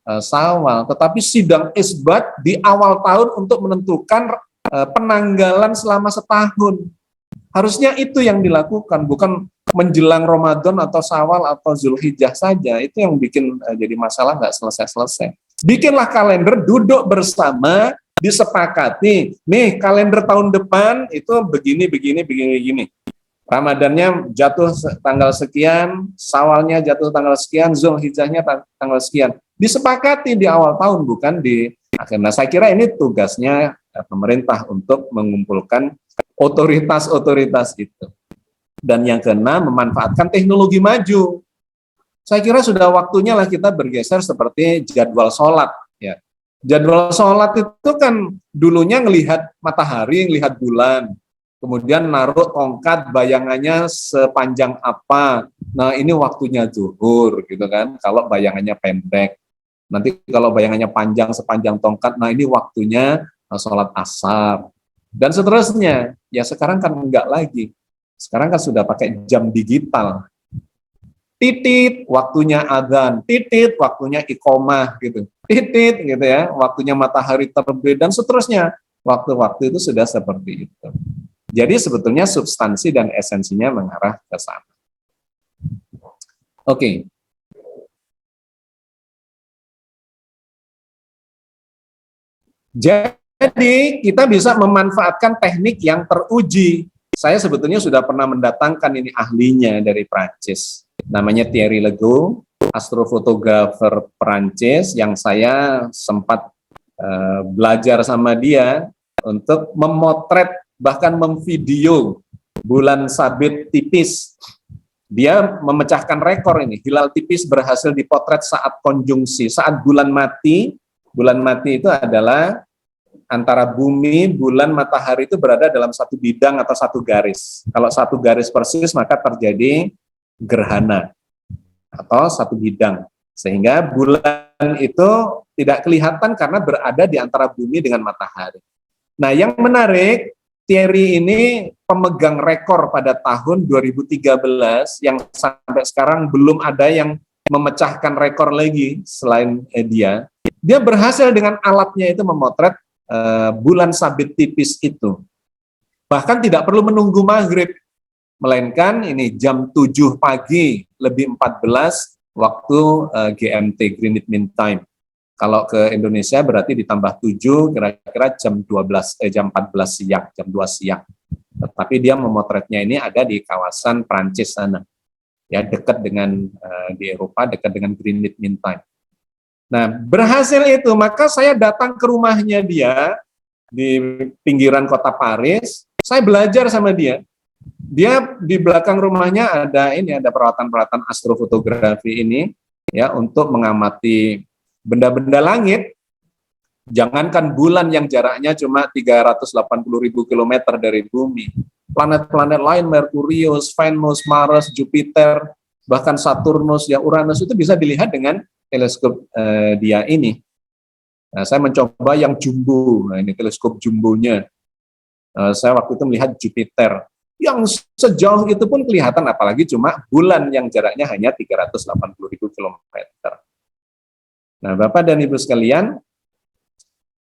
Syawal, tetapi sidang isbat di awal tahun untuk menentukan penanggalan selama setahun. Harusnya itu yang dilakukan, bukan menjelang Ramadan atau Syawal atau Zulhijjah saja. Itu yang bikin jadi masalah nggak selesai-selesai. Bikinlah kalender, duduk bersama, disepakati. Nih kalender tahun depan itu begini, begini, begini, begini. Ramadannya jatuh tanggal sekian, Syawalnya jatuh tanggal sekian, Zulhijjahnya tanggal sekian. Disepakati di awal tahun, bukan di akhir. Nah, saya kira ini tugasnya pemerintah untuk mengumpulkan otoritas-otoritas itu. Dan yang keenam, memanfaatkan teknologi maju. Saya kira sudah waktunya lah kita bergeser seperti jadwal sholat. Ya. Jadwal sholat itu kan dulunya ngelihat matahari, ngelihat bulan. Kemudian naruh tongkat bayangannya sepanjang apa. Nah ini waktunya zuhur gitu kan, kalau bayangannya pendek. Nanti kalau bayangannya panjang sepanjang tongkat, nah ini waktunya sholat asar. Dan seterusnya. Ya sekarang kan enggak lagi. Sekarang kan sudah pakai jam digital. Titit, waktunya adzan. Titit, waktunya iqomah gitu. Titit gitu ya, waktunya matahari terbit dan seterusnya. Waktu-waktu itu sudah seperti itu. Jadi sebetulnya substansi dan esensinya mengarah ke sana. Oke. Jadi kita bisa memanfaatkan teknik yang teruji. Saya sebetulnya sudah pernah mendatangkan ini ahlinya dari Prancis. Namanya Thierry Legault, astrofotografer Prancis yang saya sempat belajar sama dia untuk memotret bahkan memvideo bulan sabit tipis. Dia memecahkan rekor ini. Hilal tipis berhasil dipotret saat konjungsi, saat bulan mati. Bulan mati itu adalah antara bumi, bulan, matahari itu berada dalam satu bidang atau satu garis. Kalau satu garis persis maka terjadi gerhana atau satu bidang. Sehingga bulan itu tidak kelihatan karena berada di antara bumi dengan matahari. Nah, yang menarik, Thierry ini pemegang rekor pada tahun 2013 yang sampai sekarang belum ada yang memecahkan rekor lagi selain dia. Dia berhasil dengan alatnya itu memotret bulan sabit tipis itu. Bahkan tidak perlu menunggu maghrib, melainkan ini jam 7 pagi lebih 14 waktu GMT, Greenwich Mean Time. Kalau ke Indonesia berarti ditambah 7, kira-kira jam 14 siang, jam 2 siang. Tetapi dia memotretnya ini ada di kawasan Prancis sana. Ya, dekat dengan di Eropa, dekat dengan Greenwich Mean Time. Nah, berhasil itu, maka saya datang ke rumahnya dia di pinggiran kota Paris. Saya belajar sama dia. Dia di belakang rumahnya ada peralatan-peralatan astrofotografi ini ya untuk mengamati benda-benda langit. Jangankan bulan yang jaraknya cuma 380.000 kilometer dari bumi. Planet-planet lain, Merkurius, Venus, Mars, Jupiter, bahkan Saturnus, ya Uranus itu bisa dilihat dengan teleskop dia ini. Nah, saya mencoba yang jumbo. Nah, ini teleskop jumbonya. Saya waktu itu melihat Jupiter. Yang sejauh itu pun kelihatan, apalagi cuma bulan yang jaraknya hanya 380.000 kilometer. Nah, Bapak dan Ibu sekalian,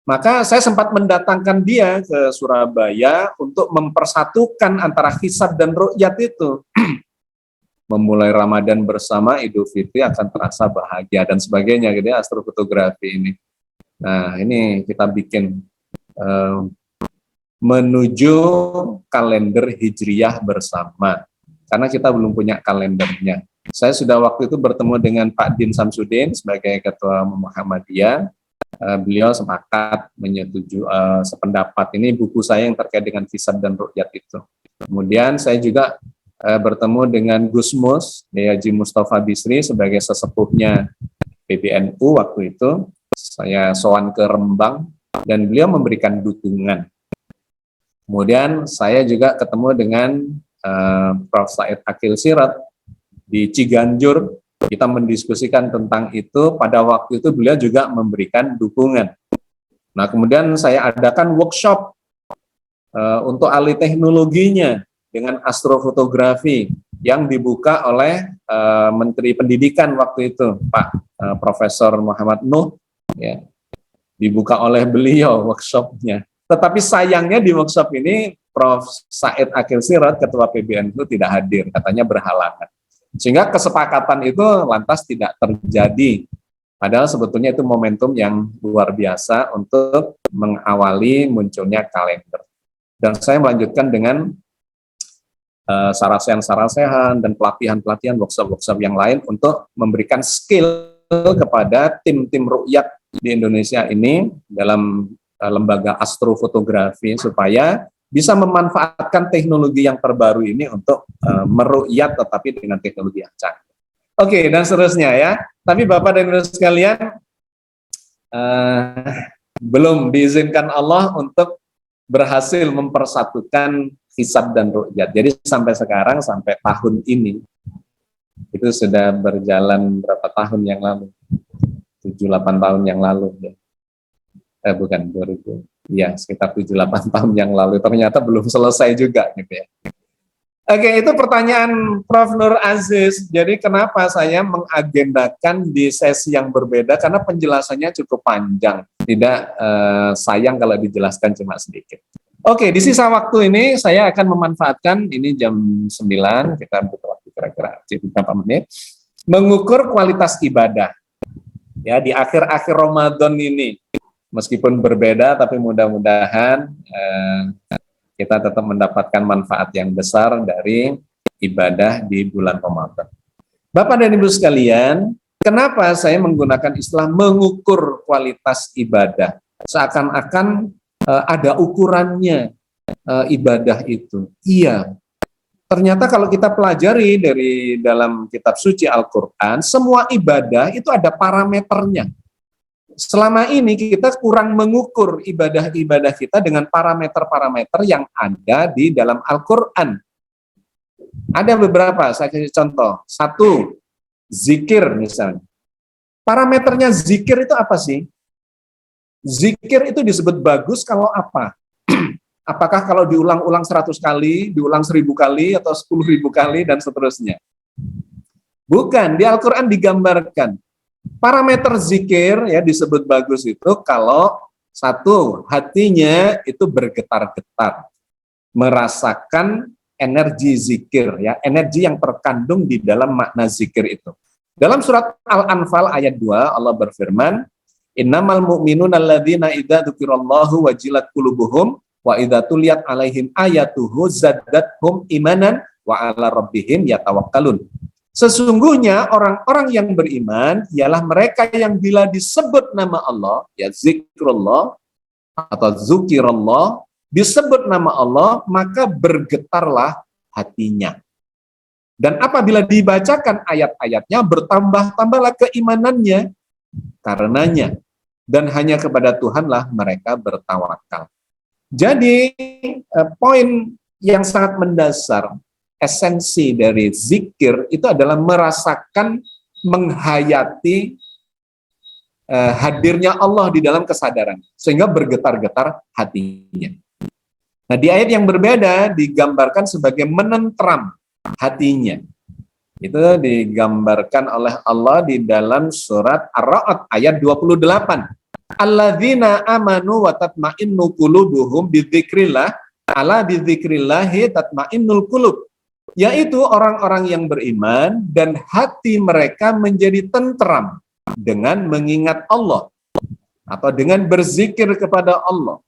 maka saya sempat mendatangkan dia ke Surabaya untuk mempersatukan antara hisab dan ru'yat itu. Memulai Ramadan bersama, Idul Fitri akan terasa bahagia dan sebagainya gitu ya, astrofotografi ini. Nah, ini kita bikin menuju kalender Hijriyah bersama. Karena kita belum punya kalendernya. Saya sudah waktu itu bertemu dengan Pak Din Samsudin sebagai Ketua Muhammadiyah. Beliau sepakat menyetujui sependapat. Ini buku saya yang terkait dengan hisab dan ru'yat itu. Kemudian saya juga bertemu dengan Gus Mus, Haji Mustafa Bisri sebagai sesepuhnya PBNU waktu itu. Saya sowan ke Rembang dan beliau memberikan dukungan. Kemudian saya juga ketemu dengan Prof. Said Akil Sirat di Ciganjur. Kita mendiskusikan tentang itu. Pada waktu itu beliau juga memberikan dukungan. Nah, kemudian saya adakan workshop untuk ahli teknologinya. dengan astrofotografi yang dibuka oleh Menteri Pendidikan waktu itu, Pak Profesor Muhammad Nuh, ya, dibuka oleh beliau workshopnya. Tetapi sayangnya di workshop ini Prof. Said Akil Sirot, Ketua PBN itu tidak hadir, katanya berhalangan. Sehingga kesepakatan itu lantas tidak terjadi. Padahal sebetulnya itu momentum yang luar biasa untuk mengawali munculnya kalender. Dan saya melanjutkan dengan sarasehan dan pelatihan-pelatihan workshop-workshop yang lain untuk memberikan skill kepada tim-tim rukyat di Indonesia ini dalam lembaga astrofotografi supaya bisa memanfaatkan teknologi yang terbaru ini untuk merukyat tetapi dengan teknologi yang canggih. Oke, dan seterusnya ya. Tapi Bapak dan Ibu sekalian, belum diizinkan Allah untuk berhasil mempersatukan hisab dan ru'yat. Jadi sampai sekarang, sampai tahun ini, itu sudah berjalan berapa tahun yang lalu? 7-8 tahun yang lalu. Ya. Bukan, 2000. Ya, sekitar 7-8 tahun yang lalu. Ternyata belum selesai juga gitu ya. Oke, itu pertanyaan Prof. Nur Aziz. Jadi kenapa saya mengagendakan di sesi yang berbeda? Karena penjelasannya cukup panjang. Tidak sayang kalau dijelaskan cuma sedikit. Oke, di sisa waktu ini saya akan memanfaatkan, ini jam 9, kita butuh waktu kira-kira beberapa menit, mengukur kualitas ibadah. Ya, di akhir-akhir Ramadan ini, meskipun berbeda, tapi mudah-mudahan kita tetap mendapatkan manfaat yang besar dari ibadah di bulan Ramadan. Bapak dan Ibu sekalian, kenapa saya menggunakan istilah mengukur kualitas ibadah? Seakan-akan ada ukurannya ibadah itu. Iya, ternyata kalau kita pelajari dari dalam kitab suci Al-Quran, semua ibadah itu ada parameternya. Selama ini kita kurang mengukur ibadah-ibadah kita dengan parameter-parameter yang ada di dalam Al-Quran. Ada beberapa, saya kasih contoh. 1, zikir misalnya. Parameternya zikir itu apa sih? Zikir itu disebut bagus kalau apa? Apakah kalau diulang-ulang 100 kali, diulang 1000 kali, atau 10.000 kali, dan seterusnya? Bukan, di Al-Quran digambarkan. Parameter zikir ya disebut bagus itu kalau 1, hatinya itu bergetar-getar, merasakan energi zikir, ya, energi yang terkandung di dalam makna zikir itu. Dalam surat Al-Anfal ayat 2, Allah berfirman, innamal mu'minuna alladzina idza dzukirallahu wajilat qulubuhum wa idza tuliyat alaihim ayatuhu zaddathum imanan wa ala rabbihim yatawakkalun. Sesungguhnya orang-orang yang beriman ialah mereka yang bila disebut nama Allah, ya zikrullah atau zukirallah, disebut nama Allah, maka bergetarlah hatinya. Dan apabila dibacakan ayat-ayatnya, bertambah-tambahlah keimanannya karenanya. Dan hanya kepada Tuhanlah mereka bertawakal. Jadi, poin yang sangat mendasar, esensi dari zikir itu adalah merasakan, menghayati hadirnya Allah di dalam kesadaran, sehingga bergetar-getar hatinya. Nah, di ayat yang berbeda digambarkan sebagai menentram hatinya. Itu digambarkan oleh Allah di dalam surat Ar-Ra'd ayat 28. Alladzina amanu wa tatma'innu qulubuhum bidzikrillah, ala bidzikrillahi tatma'innul qulub. Yaitu orang-orang yang beriman dan hati mereka menjadi tentram dengan mengingat Allah atau dengan berzikir kepada Allah.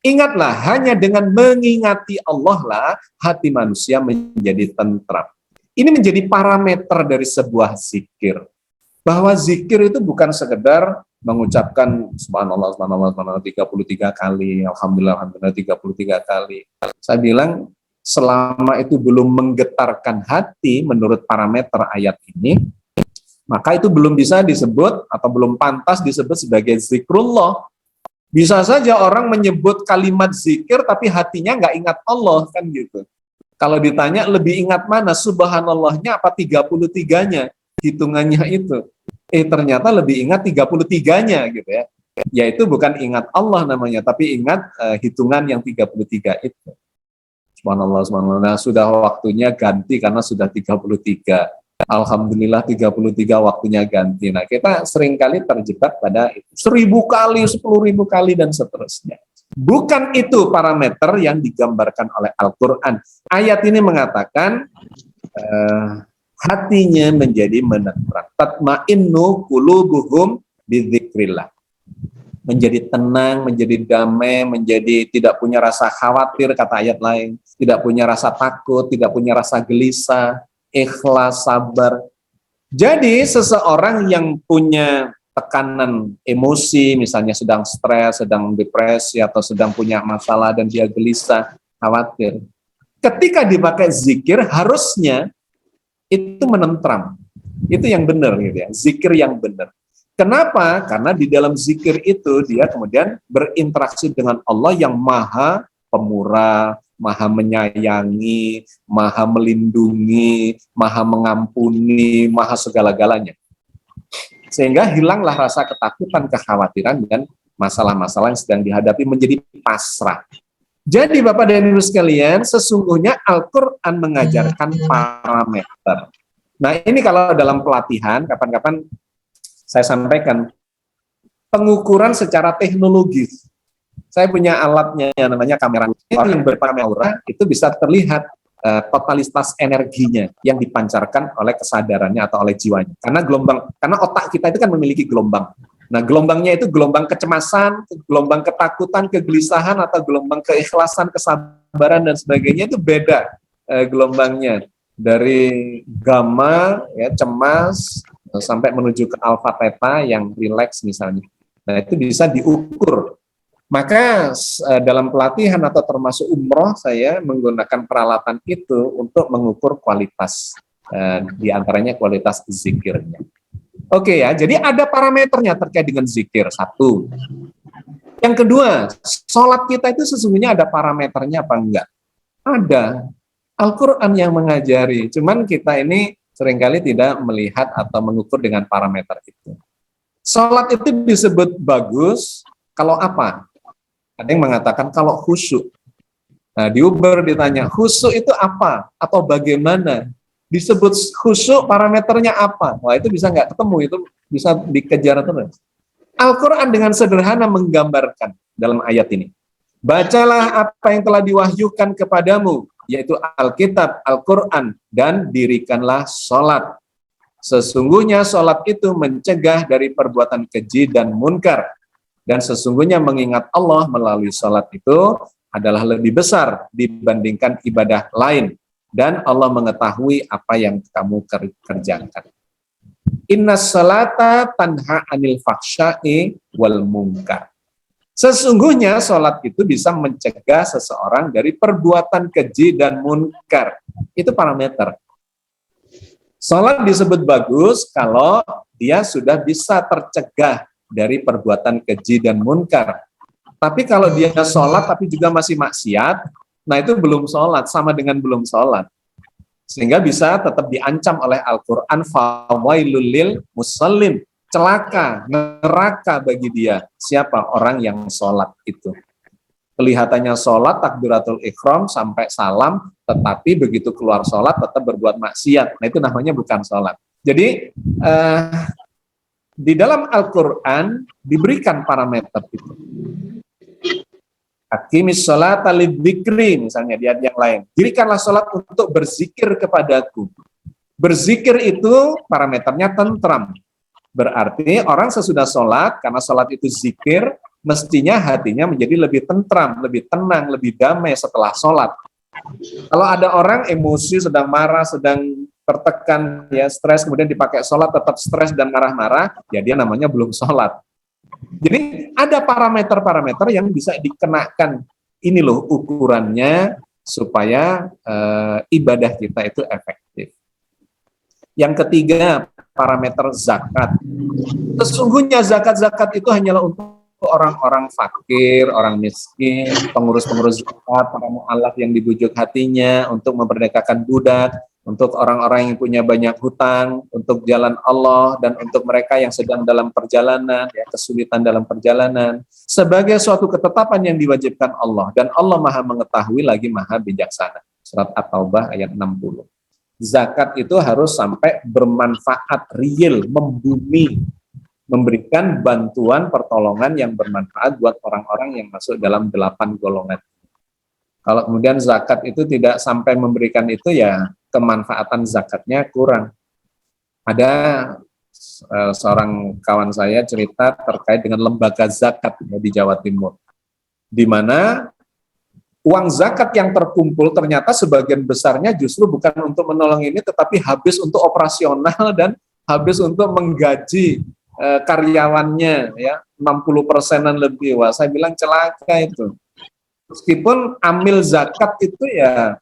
Ingatlah, hanya dengan mengingati Allah lah hati manusia menjadi tentram. Ini menjadi parameter dari sebuah zikir. Bahwa zikir itu bukan sekedar mengucapkan subhanallah, subhanallah, subhanallah 33 kali, alhamdulillah, alhamdulillah 33 kali. Saya bilang, selama itu belum menggetarkan hati menurut parameter ayat ini, maka itu belum bisa disebut atau belum pantas disebut sebagai zikrullah. Bisa saja orang menyebut kalimat zikir tapi hatinya nggak ingat Allah, kan gitu. Kalau ditanya lebih ingat mana, subhanallahnya apa 33-nya, hitungannya itu. Ternyata lebih ingat 33-nya gitu ya. Yaitu bukan ingat Allah namanya, tapi ingat hitungan yang 33 itu. Subhanallah, subhanallah. Nah, sudah waktunya ganti karena sudah 33. Alhamdulillah 33 waktunya ganti. Nah, kita seringkali terjebak pada 1000 kali, 10.000 kali, dan seterusnya. Bukan itu parameter yang digambarkan oleh Al-Quran. Ayat ini mengatakan hatinya menjadi menentram. Tatma'innu qulubuhum bidzikrillah. Menjadi tenang, menjadi damai, menjadi tidak punya rasa khawatir, kata ayat lain, tidak punya rasa takut, tidak punya rasa gelisah, ikhlas, sabar. Jadi seseorang yang punya tekanan emosi, misalnya sedang stres, sedang depresi, atau sedang punya masalah dan dia gelisah, khawatir, ketika dipakai zikir harusnya itu menentram. Itu yang benar gitu ya, zikir yang benar. Kenapa? Karena di dalam zikir itu dia kemudian berinteraksi dengan Allah yang maha pemurah, maha menyayangi, maha melindungi, maha mengampuni, maha segala-galanya. Sehingga hilanglah rasa ketakutan, kekhawatiran, dan masalah-masalah yang sedang dihadapi menjadi pasrah. Jadi Bapak dan Ibu sekalian, sesungguhnya Al-Quran mengajarkan parameter. Nah ini kalau dalam pelatihan, kapan-kapan saya sampaikan, pengukuran secara teknologis. Saya punya alatnya yang namanya kamera. Orang yang berkamera itu bisa terlihat totalitas energinya yang dipancarkan oleh kesadarannya atau oleh jiwanya. Karena otak kita itu kan memiliki gelombang. Nah, gelombangnya itu gelombang kecemasan, gelombang ketakutan, kegelisahan, atau gelombang keikhlasan, kesabaran, dan sebagainya itu beda gelombangnya. Dari gamma, ya, cemas, sampai menuju ke alfa theta yang rileks misalnya. Nah, itu bisa diukur. Maka dalam pelatihan atau termasuk umroh saya menggunakan peralatan itu untuk mengukur kualitas, di antaranya kualitas zikirnya. Oke ya, jadi ada parameternya terkait dengan zikir. Satu. Yang kedua, sholat kita itu sesungguhnya ada parameternya apa enggak? Ada. Al-Quran yang mengajari, cuman kita ini seringkali tidak melihat atau mengukur dengan parameter itu. Sholat itu disebut bagus kalau apa? Ada yang mengatakan kalau khusyuk. Nah, di Uber ditanya, khusyuk itu apa? Atau bagaimana? Disebut khusyuk, parameternya apa? Wah, itu bisa nggak ketemu, itu bisa dikejar terus. Al-Quran dengan sederhana menggambarkan dalam ayat ini. Bacalah apa yang telah diwahyukan kepadamu, yaitu Alkitab, Al-Quran, dan dirikanlah sholat. Sesungguhnya sholat itu mencegah dari perbuatan keji dan munkar. Dan sesungguhnya mengingat Allah melalui sholat itu adalah lebih besar dibandingkan ibadah lain. Dan Allah mengetahui apa yang kamu kerjakan. Inna sholata tanha anil faksha'i wal munkar. Sesungguhnya sholat itu bisa mencegah seseorang dari perbuatan keji dan munkar. Itu parameter. Sholat disebut bagus kalau dia sudah bisa tercegah dari perbuatan keji dan munkar. Tapi kalau dia sholat tapi juga masih maksiat, nah itu belum sholat, sama dengan belum sholat. Sehingga bisa tetap diancam oleh Al-Quran, fawailul lil musallin, celaka, neraka bagi dia. Siapa? Orang yang sholat itu. Kelihatannya sholat, takbiratul ikhram, sampai salam, tetapi begitu keluar sholat tetap berbuat maksiat. Nah itu namanya bukan sholat. Jadi di dalam Al-Quran diberikan parameter itu. Aqimis sholata lidzikri, misalnya di ayat yang lain. Dirikanlah sholat untuk berzikir kepadaku. Berzikir itu parameternya tentram. Berarti orang sesudah sholat, karena sholat itu zikir, mestinya hatinya menjadi lebih tentram, lebih tenang, lebih damai setelah sholat. Kalau ada orang emosi, sedang marah, sedang tertekan, ya stres, kemudian dipakai sholat tetap stres dan marah-marah, ya dia namanya belum sholat. Jadi ada parameter-parameter yang bisa dikenakan. Ini loh ukurannya supaya ibadah kita itu efektif. Yang ketiga, parameter zakat. Sesungguhnya zakat-zakat itu hanyalah untuk orang-orang fakir, orang miskin, pengurus-pengurus zakat, para mu'alaf yang dibujuk hatinya untuk memerdekakan budak. untuk orang-orang yang punya banyak hutang, untuk jalan Allah, dan untuk mereka yang sedang dalam perjalanan, ya, kesulitan dalam perjalanan, sebagai suatu ketetapan yang diwajibkan Allah, dan Allah maha mengetahui lagi maha bijaksana. Surat At-Taubah ayat 60. Zakat itu harus sampai bermanfaat real, membumi, memberikan bantuan pertolongan yang bermanfaat buat orang-orang yang masuk dalam 8 golongan. Kalau kemudian zakat itu tidak sampai memberikan itu, ya kemanfaatan zakatnya kurang. Ada seorang kawan saya cerita terkait dengan lembaga zakat ya, di Jawa Timur, di mana uang zakat yang terkumpul ternyata sebagian besarnya justru bukan untuk menolong ini, tetapi habis untuk operasional dan habis untuk menggaji karyawannya, ya 60%-an lebih. Wah, saya bilang celaka itu. Meskipun amil zakat itu ya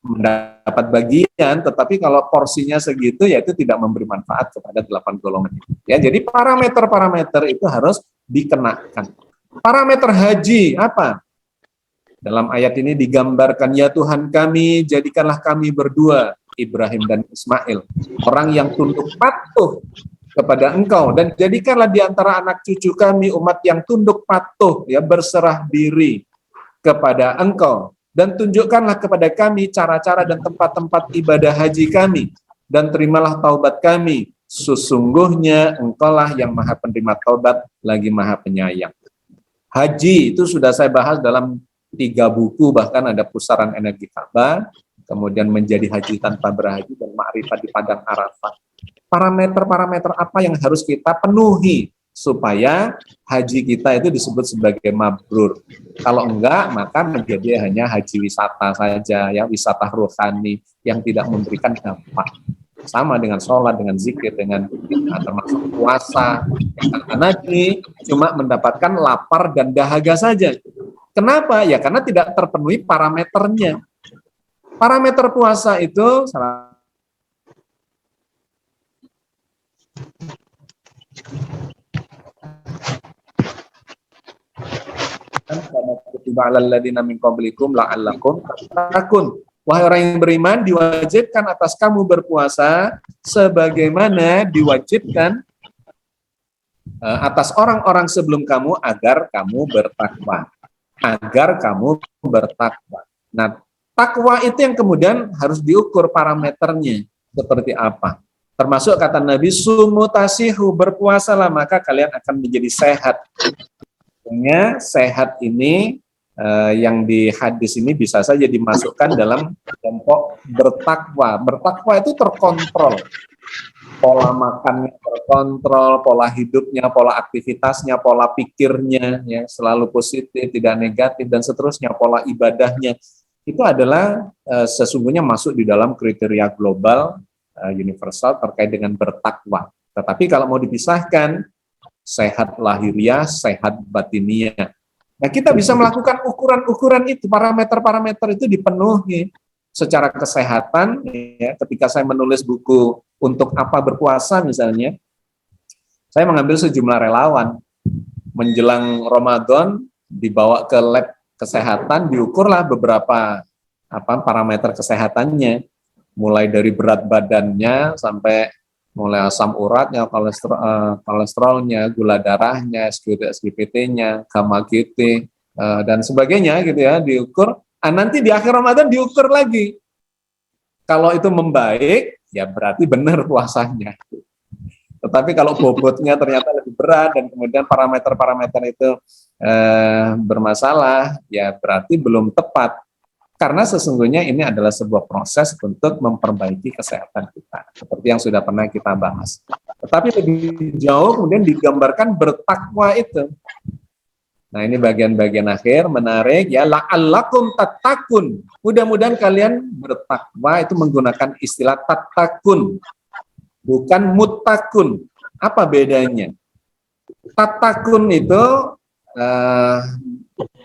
mendapat bagian, tetapi kalau porsinya segitu, ya itu tidak memberi manfaat kepada 8 golongan itu. Ya, jadi parameter-parameter itu harus dikenakan. Parameter haji apa? Dalam ayat ini digambarkan, ya Tuhan kami, jadikanlah kami berdua, Ibrahim dan Ismail, orang yang tunduk patuh kepada Engkau, dan jadikanlah di antara anak cucu kami umat yang tunduk patuh, ya berserah diri kepada Engkau, dan tunjukkanlah kepada kami cara-cara dan tempat-tempat ibadah haji kami, dan terimalah taubat kami, sesungguhnya Engkaulah yang maha penerima taubat lagi maha penyayang. Haji itu sudah saya bahas dalam 3 buku, bahkan ada Pusaran Energi Ka'bah, kemudian Menjadi Haji Tanpa Berhaji, dan Ma'rifat di Padang Arafah. Parameter-parameter apa yang harus kita penuhi supaya haji kita itu disebut sebagai mabrur. Kalau enggak, maka menjadi hanya haji wisata saja, ya wisata rohani yang tidak memberikan dampak. Sama dengan sholat, dengan zikir, dengan termasuk puasa. Karena ini cuma mendapatkan lapar dan dahaga saja. Kenapa? Ya karena tidak terpenuhi parameternya. Parameter puasa itu wahai orang yang beriman, diwajibkan atas kamu berpuasa sebagaimana diwajibkan atas orang-orang sebelum kamu agar kamu bertakwa. Agar kamu bertakwa. Nah, takwa itu yang kemudian harus diukur parameternya seperti apa. Termasuk kata Nabi, sumutasihu, berpuasalah maka kalian akan menjadi sehat. Sehat ini yang di hadis ini bisa saja dimasukkan dalam kelompok bertakwa. Bertakwa itu terkontrol. Pola makannya terkontrol, pola hidupnya, pola aktivitasnya, pola pikirnya, ya selalu positif, tidak negatif, dan seterusnya. Pola ibadahnya itu adalah sesungguhnya masuk di dalam kriteria global universal terkait dengan bertakwa. Tetapi kalau mau dipisahkan, sehat lahiriah, sehat batiniah. Nah, kita bisa melakukan ukuran-ukuran itu, parameter-parameter itu dipenuhi secara kesehatan. Ya, ketika saya menulis buku untuk apa berpuasa misalnya, saya mengambil sejumlah relawan. Menjelang Ramadan, dibawa ke lab kesehatan, diukurlah beberapa parameter kesehatannya, mulai dari berat badannya sampai mulai asam uratnya, kolesterolnya, gula darahnya, SGPT-nya, gamma GT, dan sebagainya gitu ya, diukur. Nanti di akhir Ramadan diukur lagi. Kalau itu membaik, ya berarti benar puasanya. Tetapi kalau bobotnya ternyata lebih berat dan kemudian parameter-parameter itu bermasalah, ya berarti belum tepat. Karena sesungguhnya ini adalah sebuah proses untuk memperbaiki kesehatan kita, seperti yang sudah pernah kita bahas. Tetapi lebih jauh kemudian digambarkan bertakwa itu. Nah, ini bagian-bagian akhir menarik ya, la'allakum tattaqun. Mudah-mudahan kalian bertakwa, itu menggunakan istilah tattaqun, bukan muttaqun. Apa bedanya? Tattaqun itu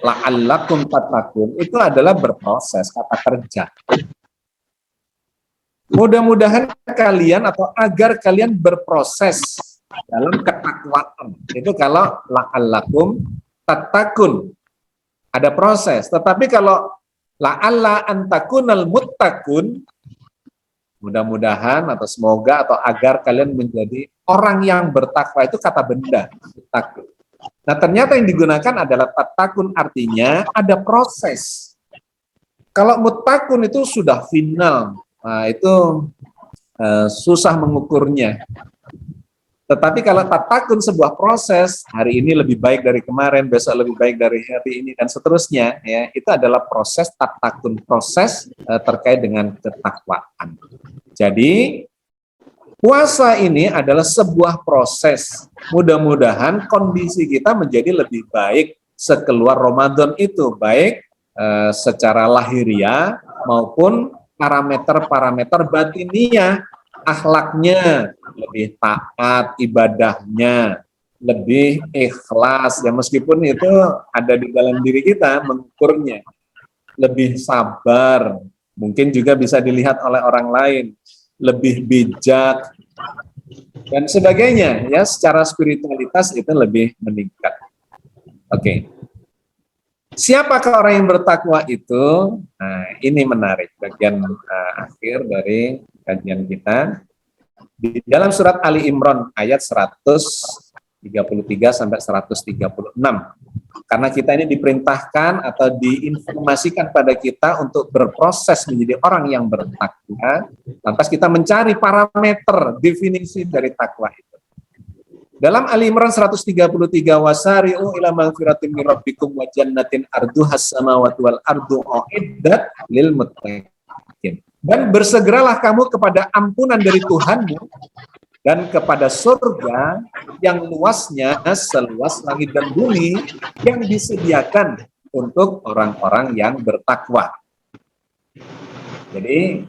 la'allakum tattaqun itu adalah berproses, kata kerja. Mudah-mudahan kalian atau agar kalian berproses dalam ketakwaan. Itu kalau la'allakum tattaqun, ada proses. Tetapi kalau la'alla antakunal muttaqun, Mudah-mudahan atau semoga atau agar kalian menjadi orang yang bertakwa, itu kata benda, takwa. Nah, ternyata yang digunakan adalah tatakun, artinya ada proses. Kalau mutakun itu sudah final, nah itu susah mengukurnya. Tetapi kalau tatakun sebuah proses, hari ini lebih baik dari kemarin, besok lebih baik dari hari ini, dan seterusnya, ya, itu adalah proses tatakun, proses terkait dengan ketakwaan. Jadi, puasa ini adalah sebuah proses. Mudah-mudahan kondisi kita menjadi lebih baik sekeluar Ramadan itu, baik secara lahiriah maupun parameter-parameter batiniah, akhlaknya lebih taat, ibadahnya lebih ikhlas, ya meskipun itu ada di dalam diri kita mengukurnya, lebih sabar, mungkin juga bisa dilihat oleh orang lain, lebih bijak dan sebagainya, ya secara spiritualitas itu lebih meningkat. Oke. Siapakah orang yang bertakwa itu? Nah, ini menarik, bagian akhir dari kajian kita. Di dalam surat Ali Imran ayat 133 sampai 136. Karena kita ini diperintahkan atau diinformasikan pada kita untuk berproses menjadi orang yang bertakwa, lantas kita mencari parameter definisi dari takwa itu. Dalam Ali Imran 133, wasari'u ila magfiratin min rabbikum wa jannatin arduhas samawati wal ardu uiddat lil muttaqin. Dan bersegeralah kamu kepada ampunan dari Tuhanmu dan kepada surga yang luasnya seluas langit dan bumi yang disediakan untuk orang-orang yang bertakwa. Jadi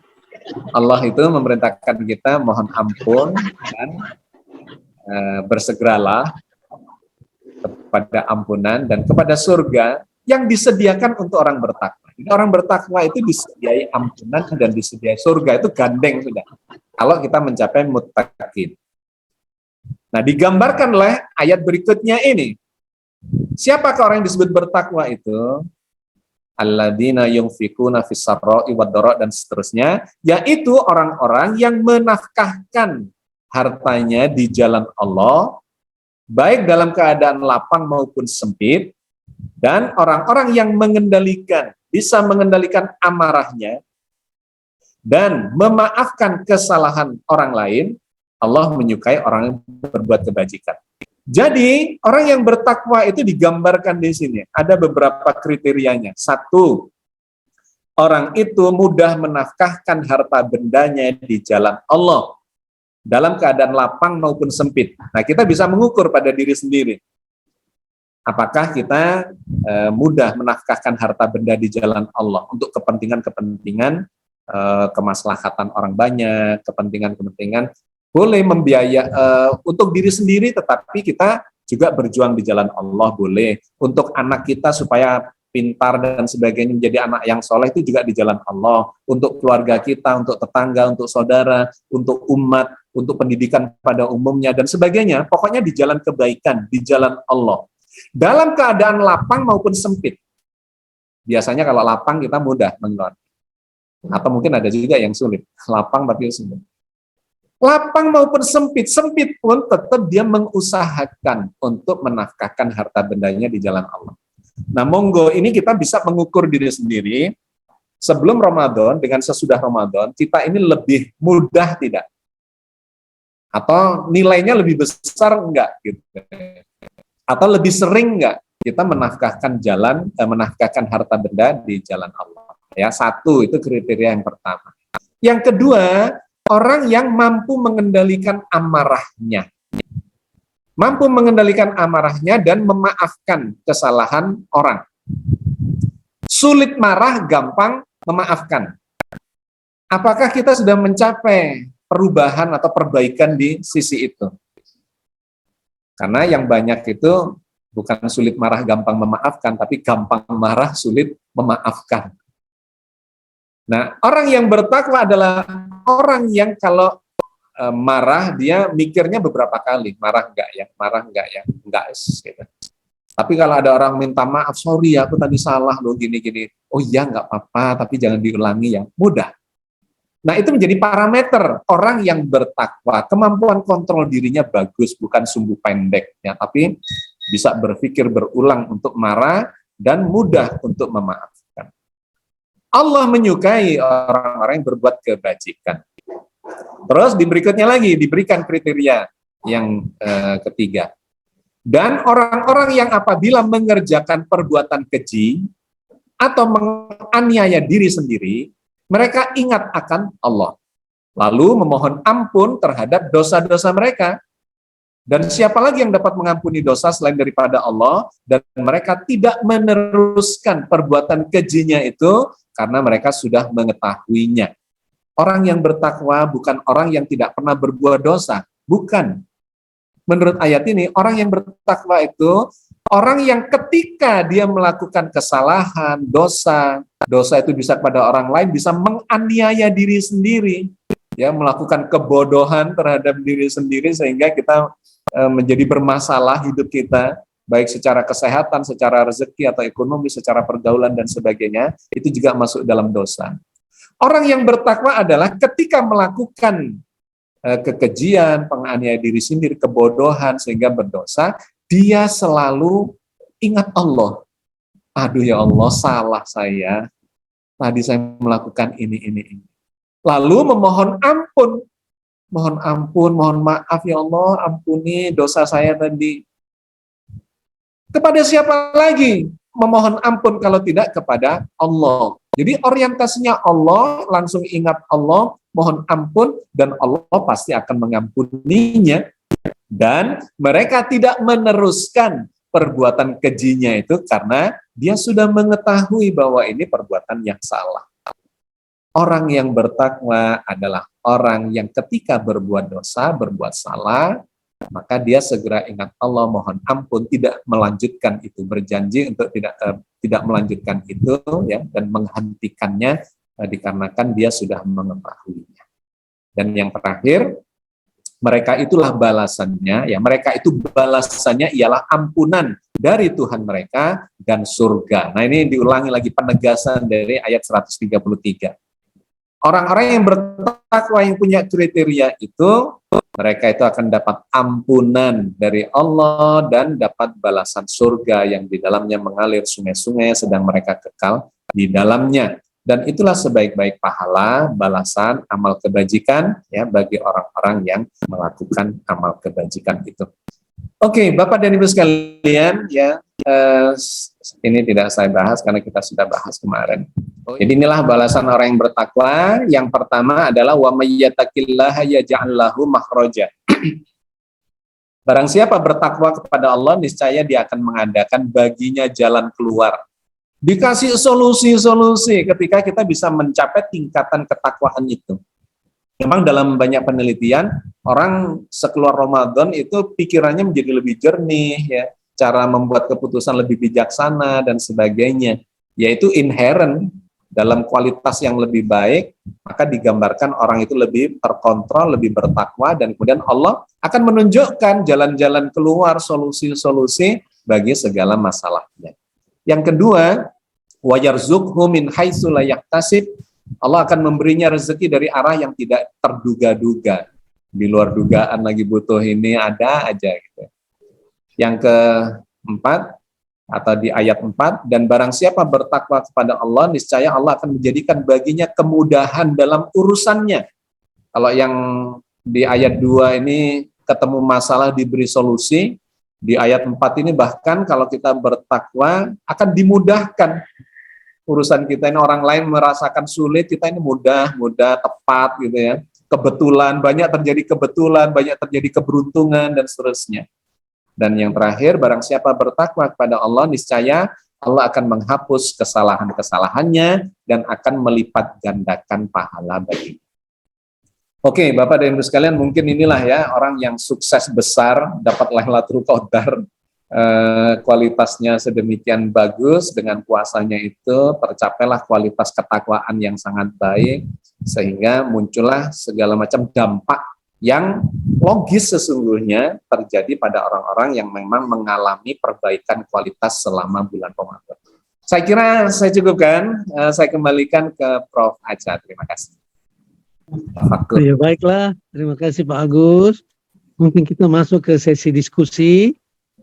Allah itu memerintahkan kita mohon ampun dan bersegeralah kepada ampunan dan kepada surga yang disediakan untuk orang bertakwa. Jadi orang bertakwa itu disediai ampunan dan disediai surga, itu gandeng sudah. Kalau kita mencapai muttaqin. Nah, digambarkan oleh ayat berikutnya ini. Siapakah orang yang disebut bertakwa itu? Alladzina yunfikuna fis sarra'i wad dharra dan seterusnya, yaitu orang-orang yang menafkahkan hartanya di jalan Allah, baik dalam keadaan lapang maupun sempit, dan orang-orang yang bisa mengendalikan amarahnya, dan memaafkan kesalahan orang lain. Allah menyukai orang yang berbuat kebajikan. Jadi, orang yang bertakwa itu digambarkan di sini. Ada beberapa kriterianya. Satu, orang itu mudah menafkahkan harta bendanya di jalan Allah, dalam keadaan lapang maupun sempit. Nah, kita bisa mengukur pada diri sendiri. Apakah kita mudah menafkahkan harta benda di jalan Allah untuk kepentingan-kepentingan kemaslahatan orang banyak, kepentingan-kepentingan boleh membiaya untuk diri sendiri, tetapi kita juga berjuang di jalan Allah boleh. Untuk anak kita supaya pintar dan sebagainya menjadi anak yang soleh itu juga di jalan Allah. Untuk keluarga kita, untuk tetangga, untuk saudara, untuk umat, untuk pendidikan pada umumnya dan sebagainya. Pokoknya di jalan kebaikan, di jalan Allah. Dalam keadaan lapang maupun sempit. Biasanya kalau lapang kita mudah mengeluarkan. Atau mungkin ada juga yang sulit. Lapang tapi sulit. Lapang maupun sempit. Sempit pun tetap dia mengusahakan untuk menafkahkan harta bendanya di jalan Allah. Nah, monggo ini kita bisa mengukur diri sendiri. Sebelum Ramadan dengan sesudah Ramadan, kita ini lebih mudah tidak? Atau nilainya lebih besar enggak? Gitu. Atau lebih sering enggak kita menafkahkan harta benda di jalan Allah? Ya, satu itu kriteria yang pertama. Yang kedua, orang yang mampu mengendalikan amarahnya. Mampu mengendalikan amarahnya dan memaafkan kesalahan orang. Sulit marah, gampang memaafkan. Apakah kita sudah mencapai perubahan atau perbaikan di sisi itu? Karena yang banyak itu bukan sulit marah, gampang memaafkan, tapi gampang marah, sulit memaafkan. Nah, orang yang bertakwa adalah orang yang kalau marah, dia mikirnya beberapa kali, marah enggak ya, enggak. Gitu. Tapi kalau ada orang minta maaf, sorry aku tadi salah loh, gini-gini. Oh iya, enggak apa-apa, tapi jangan diulangi ya. Mudah. Nah, itu menjadi parameter orang yang bertakwa. Kemampuan kontrol dirinya bagus, bukan sumbu pendek, ya, tapi bisa berpikir berulang untuk marah dan mudah untuk memaafkan. Allah menyukai orang-orang yang berbuat kebajikan. Terus di berikutnya lagi diberikan kriteria yang ketiga. Dan orang-orang yang apabila mengerjakan perbuatan keji atau menganiaya diri sendiri, mereka ingat akan Allah, lalu memohon ampun terhadap dosa-dosa mereka. Dan siapa lagi yang dapat mengampuni dosa selain daripada Allah, dan mereka tidak meneruskan perbuatan kejinya itu karena mereka sudah mengetahuinya. Orang yang bertakwa bukan orang yang tidak pernah berbuat dosa, bukan. Menurut ayat ini, orang yang bertakwa itu orang yang ketika dia melakukan kesalahan, dosa itu bisa kepada orang lain, bisa menganiaya diri sendiri, ya, melakukan kebodohan terhadap diri sendiri sehingga kita menjadi bermasalah hidup kita, baik secara kesehatan, secara rezeki atau ekonomi, secara pergaulan dan sebagainya, itu juga masuk dalam dosa. Orang yang bertakwa adalah ketika melakukan kekejian, penganiayaan diri sendiri, kebodohan sehingga berdosa, dia selalu ingat Allah. Aduh ya Allah, salah saya. Tadi saya melakukan ini. Lalu memohon ampun. Mohon ampun, mohon maaf ya Allah, ampuni dosa saya tadi. Kepada siapa lagi memohon ampun kalau tidak kepada Allah? Jadi orientasinya Allah, langsung ingat Allah, mohon ampun, dan Allah pasti akan mengampuninya. Dan mereka tidak meneruskan perbuatan kejinya itu karena dia sudah mengetahui bahwa ini perbuatan yang salah. Orang yang bertakwa adalah orang yang ketika berbuat dosa, berbuat salah, maka dia segera ingat Allah, mohon ampun, tidak melanjutkan itu, berjanji untuk tidak melanjutkan itu, ya, dan menghentikannya dikarenakan dia sudah mengetahuinya. Dan yang terakhir, mereka itulah balasannya, ya, mereka itu balasannya ialah ampunan dari Tuhan mereka dan surga. Nah, ini diulangi lagi penegasan dari ayat 133. Orang-orang yang bertakwa yang punya kriteria itu, mereka itu akan dapat ampunan dari Allah dan dapat balasan surga yang di dalamnya mengalir sungai-sungai sedang mereka kekal di dalamnya. Dan itulah sebaik-baik pahala, balasan, amal kebajikan, ya, bagi orang-orang yang melakukan amal kebajikan itu. Oke, Bapak dan Ibu sekalian, ya, ini tidak saya bahas karena kita sudah bahas kemarin. Jadi inilah balasan orang yang bertakwa. Yang pertama adalah wa may yattaqillaha yaj'al lahu makhraja. Barang siapa bertakwa kepada Allah, niscaya dia akan mengadakan baginya jalan keluar. Dikasih solusi-solusi ketika kita bisa mencapai tingkatan ketakwaan itu. Memang dalam banyak penelitian, orang sekeluar Ramadan itu pikirannya menjadi lebih jernih, ya, cara membuat keputusan lebih bijaksana dan sebagainya, yaitu inherent dalam kualitas yang lebih baik, maka digambarkan orang itu lebih terkontrol, lebih bertakwa, dan kemudian Allah akan menunjukkan jalan-jalan keluar, solusi-solusi bagi segala masalahnya. Yang kedua, wa yarzuqhu min haitsu la yahtasib. Allah akan memberinya rezeki dari arah yang tidak terduga-duga. Di luar dugaan lagi butuh ini ada aja gitu. Yang keempat, atau di ayat 4, dan barang siapa bertakwa kepada Allah, niscaya Allah akan menjadikan baginya kemudahan dalam urusannya. Kalau yang di ayat 2 ini ketemu masalah diberi solusi, di ayat 4 ini bahkan kalau kita bertakwa akan dimudahkan urusan kita ini. Orang lain merasakan sulit, kita ini mudah tepat gitu ya. Kebetulan, banyak terjadi kebetulan, banyak terjadi keberuntungan dan seterusnya. Dan yang terakhir, barang siapa bertakwa kepada Allah, niscaya Allah akan menghapus kesalahan-kesalahannya dan akan melipat gandakan pahala bagi. Oke, Bapak dan Ibu sekalian, mungkin inilah ya orang yang sukses besar, dapat Lailatul Qadar, kualitasnya sedemikian bagus, dengan puasanya itu tercapailah kualitas ketakwaan yang sangat baik, sehingga muncullah segala macam dampak yang logis sesungguhnya terjadi pada orang-orang yang memang mengalami perbaikan kualitas selama bulan Ramadan. Saya kira saya cukupkan, saya kembalikan ke Prof. Acha. Terima kasih. Tafakur. Ya baiklah, terima kasih Pak Agus. Mungkin kita masuk ke sesi diskusi.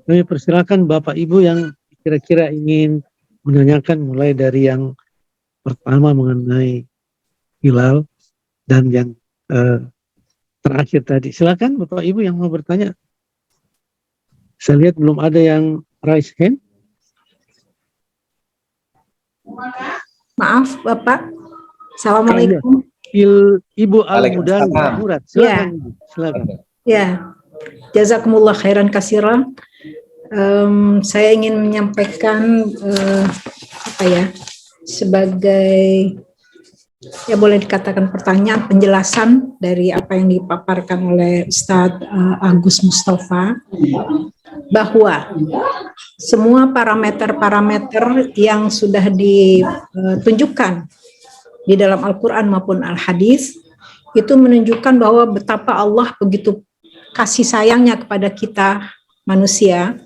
Kami persilakan Bapak Ibu yang kira-kira ingin menanyakan mulai dari yang pertama mengenai hilal dan yang terakhir tadi. Silakan Bapak Ibu yang mau bertanya. Saya lihat belum ada yang raise hand. Maaf Bapak. Assalamualaikum. Ibu Al-Mudari Waalaikumsalam. Murad. Silakan Ibu. Silakan. Ya, jazakumullah khairan katsiran. Saya ingin menyampaikan sebagai boleh dikatakan pertanyaan penjelasan dari apa yang dipaparkan oleh Ustadz Agus Mustafa, bahwa semua parameter-parameter yang sudah ditunjukkan di dalam Al-Quran maupun Al-Hadis itu menunjukkan bahwa betapa Allah begitu kasih sayangnya kepada kita manusia.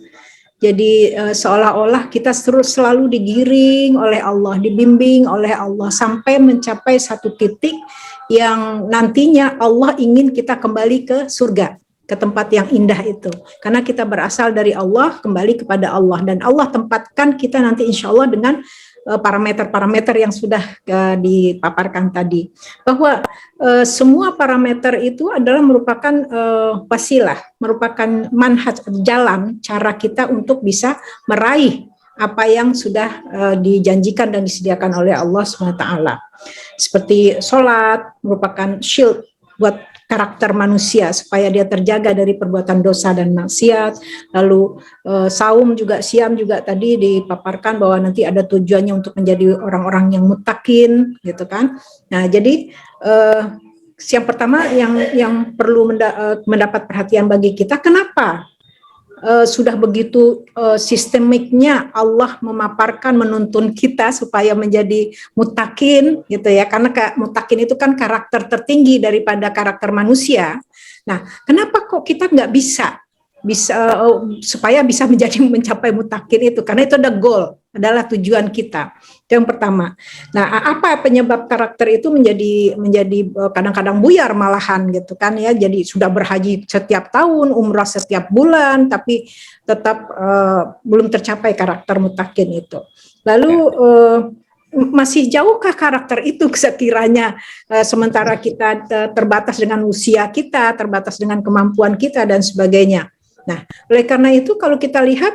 Jadi seolah-olah kita terus selalu digiring oleh Allah, dibimbing oleh Allah sampai mencapai satu titik yang nantinya Allah ingin kita kembali ke surga, ke tempat yang indah itu. Karena kita berasal dari Allah, kembali kepada Allah. Dan Allah tempatkan kita nanti insya Allah dengan parameter-parameter yang sudah dipaparkan tadi. Bahwa semua parameter itu adalah merupakan wasilah, merupakan manhaj, jalan, cara kita untuk bisa meraih apa yang sudah dijanjikan dan disediakan oleh Allah SWT. Seperti sholat merupakan shield buat karakter manusia supaya dia terjaga dari perbuatan dosa dan maksiat. Lalu saum juga, siam juga tadi dipaparkan bahwa nanti ada tujuannya untuk menjadi orang-orang yang muttaqin, gitu kan. Nah, jadi yang pertama yang perlu mendapat perhatian bagi kita, kenapa sudah begitu sistemiknya Allah memaparkan, menuntun kita supaya menjadi muttaqin, gitu ya, karena muttaqin itu kan karakter tertinggi daripada karakter manusia. Nah, kenapa kok kita nggak bisa supaya bisa mencapai muttaqin itu? Karena itu ada goal, adalah tujuan kita. Itu yang pertama. Nah, apa penyebab karakter itu menjadi kadang-kadang buyar malahan, gitu kan ya. Jadi sudah berhaji setiap tahun, umrah setiap bulan, tapi tetap belum tercapai karakter muttaqin itu. Lalu masih jauhkah karakter itu sekiranya sementara kita terbatas dengan usia kita, terbatas dengan kemampuan kita dan sebagainya. Nah, oleh karena itu kalau kita lihat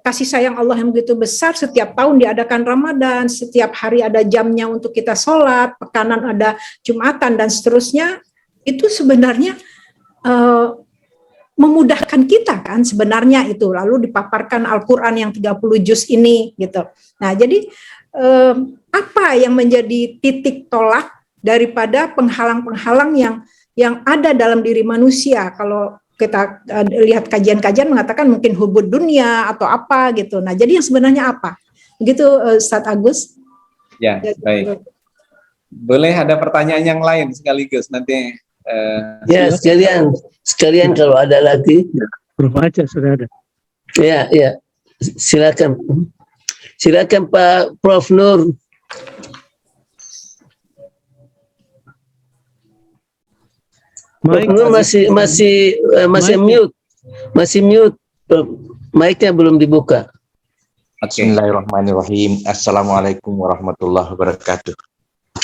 kasih sayang Allah yang begitu besar, setiap tahun diadakan Ramadan, setiap hari ada jamnya untuk kita sholat, pekanan ada Jumatan dan seterusnya, itu sebenarnya memudahkan kita kan sebenarnya itu. Lalu dipaparkan Al-Quran yang 30 juz ini gitu. Nah, jadi apa yang menjadi titik tolak daripada penghalang-penghalang yang ada dalam diri manusia? Kalau kita lihat kajian-kajian mengatakan mungkin hubud dunia atau apa gitu. Nah, jadi yang sebenarnya apa? Begitu Ustadz Agus. Ya, baik. Boleh ada pertanyaan yang lain sekaligus nanti. Ya, sekalian kalau ada lagi. Prof Aceh sudah ada. Ya. Silakan. Silakan Pak Prof Nur. Prof Nur masih mute. Masih mute. Mic-nya belum dibuka. Bismillahirrahmanirrahim. Assalamualaikum warahmatullahi wabarakatuh.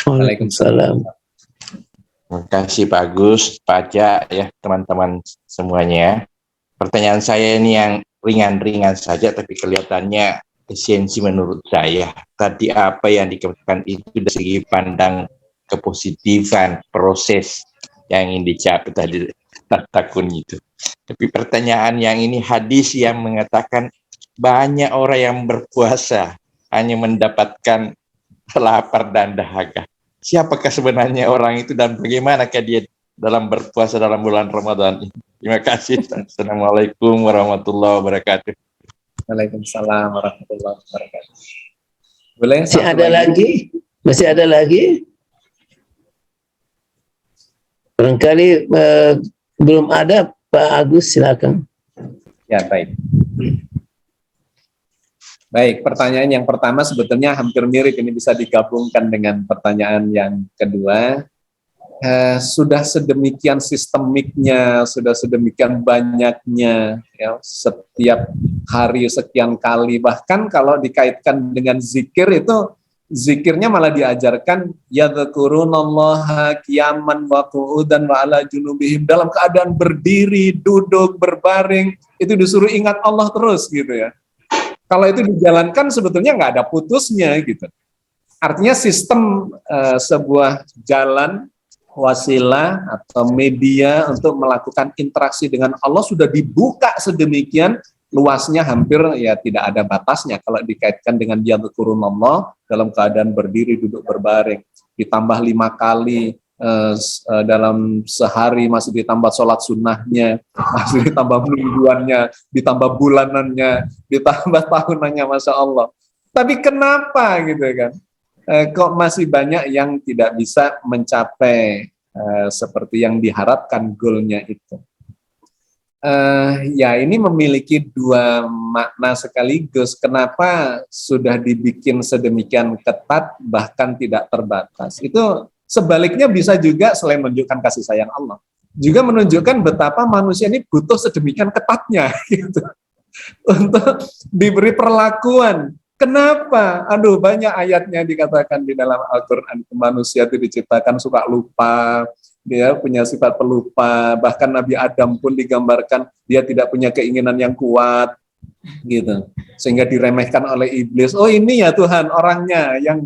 Waalaikumsalam. Terima kasih Pak Agus, Pak Aja, ya teman-teman semuanya. Pertanyaan saya ini yang ringan-ringan saja, tapi kelihatannya esensi menurut saya. Tadi apa yang dikatakan itu dari segi pandang kepositifan proses yang ingin dicapai tadi takun itu. Tapi pertanyaan yang ini hadis yang mengatakan banyak orang yang berpuasa hanya mendapatkan lapar dan dahaga. Siapakah sebenarnya orang itu dan bagaimanakah dia dalam berpuasa dalam bulan Ramadan ini? Terima kasih. Assalamualaikum warahmatullahi wabarakatuh. Waalaikumsalam warahmatullahi wabarakatuh. Boleh? Masih ada lagi? Barangkali belum ada, Pak Agus, silakan. Ya, baik. Baik, pertanyaan yang pertama sebetulnya hampir mirip, ini bisa digabungkan dengan pertanyaan yang kedua. sudah sedemikian sistemiknya, sudah sedemikian banyaknya, ya, setiap hari sekian kali. Bahkan kalau dikaitkan dengan zikir itu, zikirnya malah diajarkan yadhkurunallaha qiyaman wa qu'udan wa ala junubihim, dalam keadaan berdiri, duduk, berbaring, itu disuruh ingat Allah terus gitu ya. Kalau itu dijalankan sebetulnya nggak ada putusnya gitu. Artinya sistem sebuah jalan, wasilah atau media untuk melakukan interaksi dengan Allah sudah dibuka sedemikian luasnya, hampir ya tidak ada batasnya kalau dikaitkan dengan yadhkurunallah dalam keadaan berdiri, duduk, berbaring, ditambah 5 kali dalam sehari, masih ditambah sholat sunnahnya, masih ditambah mingguannya, ditambah bulanannya, ditambah tahunannya, Masya Allah. Tapi kenapa gitu kan? Kok masih banyak yang tidak bisa mencapai seperti yang diharapkan goalnya itu. Ya ini memiliki dua makna sekaligus. Kenapa sudah dibikin sedemikian ketat bahkan tidak terbatas? Itu sebaliknya bisa juga selain menunjukkan kasih sayang Allah, juga menunjukkan betapa manusia ini butuh sedemikian ketatnya gitu, untuk diberi perlakuan. Kenapa? Aduh, banyak ayatnya dikatakan di dalam Al-Quran, manusia itu diciptakan suka lupa, dia punya sifat pelupa, bahkan Nabi Adam pun digambarkan dia tidak punya keinginan yang kuat, gitu, sehingga diremehkan oleh iblis. Oh ini ya Tuhan orangnya yang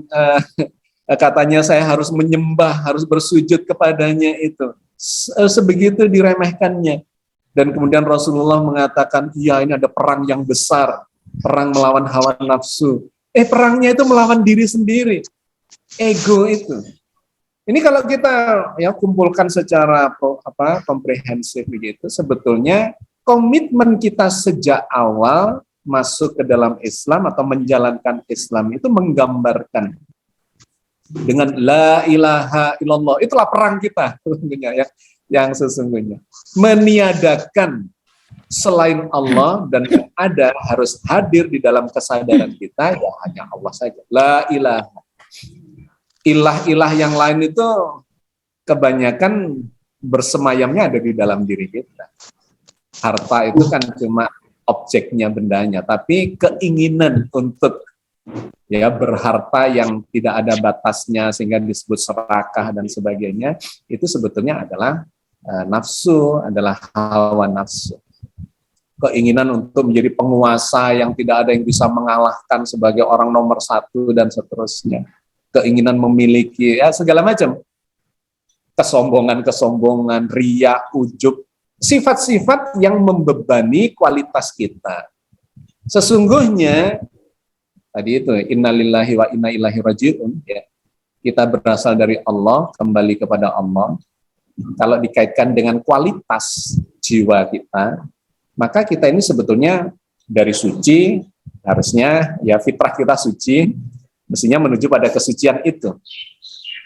katanya saya harus menyembah, harus bersujud kepadanya itu. Sebegitu diremehkannya. Dan kemudian Rasulullah mengatakan, iya ini ada perang yang besar, perang melawan hawa nafsu. Perangnya itu melawan diri sendiri, ego itu. Ini kalau kita ya kumpulkan secara komprehensif begitu, sebetulnya komitmen kita sejak awal masuk ke dalam Islam atau menjalankan Islam itu menggambarkan dengan la ilaha illallah. Itulah perang kita sesungguhnya, ya, yang sesungguhnya meniadakan selain Allah, dan yang ada harus hadir di dalam kesadaran kita ya hanya Allah saja. La ilaha. Ilah-ilah yang lain itu kebanyakan bersemayamnya ada di dalam diri kita. Harta itu kan cuma objeknya, bendanya, tapi keinginan untuk ya berharta yang tidak ada batasnya sehingga disebut serakah dan sebagainya, itu sebetulnya adalah nafsu, adalah hawa nafsu. Keinginan untuk menjadi penguasa yang tidak ada yang bisa mengalahkan sebagai orang nomor 1 dan seterusnya. Keinginan memiliki ya segala macam. Kesombongan, riya, ujub, sifat-sifat yang membebani kualitas kita. Sesungguhnya tadi itu innalillahi wa inna ilaihi raji'un, ya. Kita berasal dari Allah, kembali kepada Allah. Kalau dikaitkan dengan kualitas jiwa kita, maka kita ini sebetulnya dari suci, harusnya ya fitrah kita suci, mestinya menuju pada kesucian itu.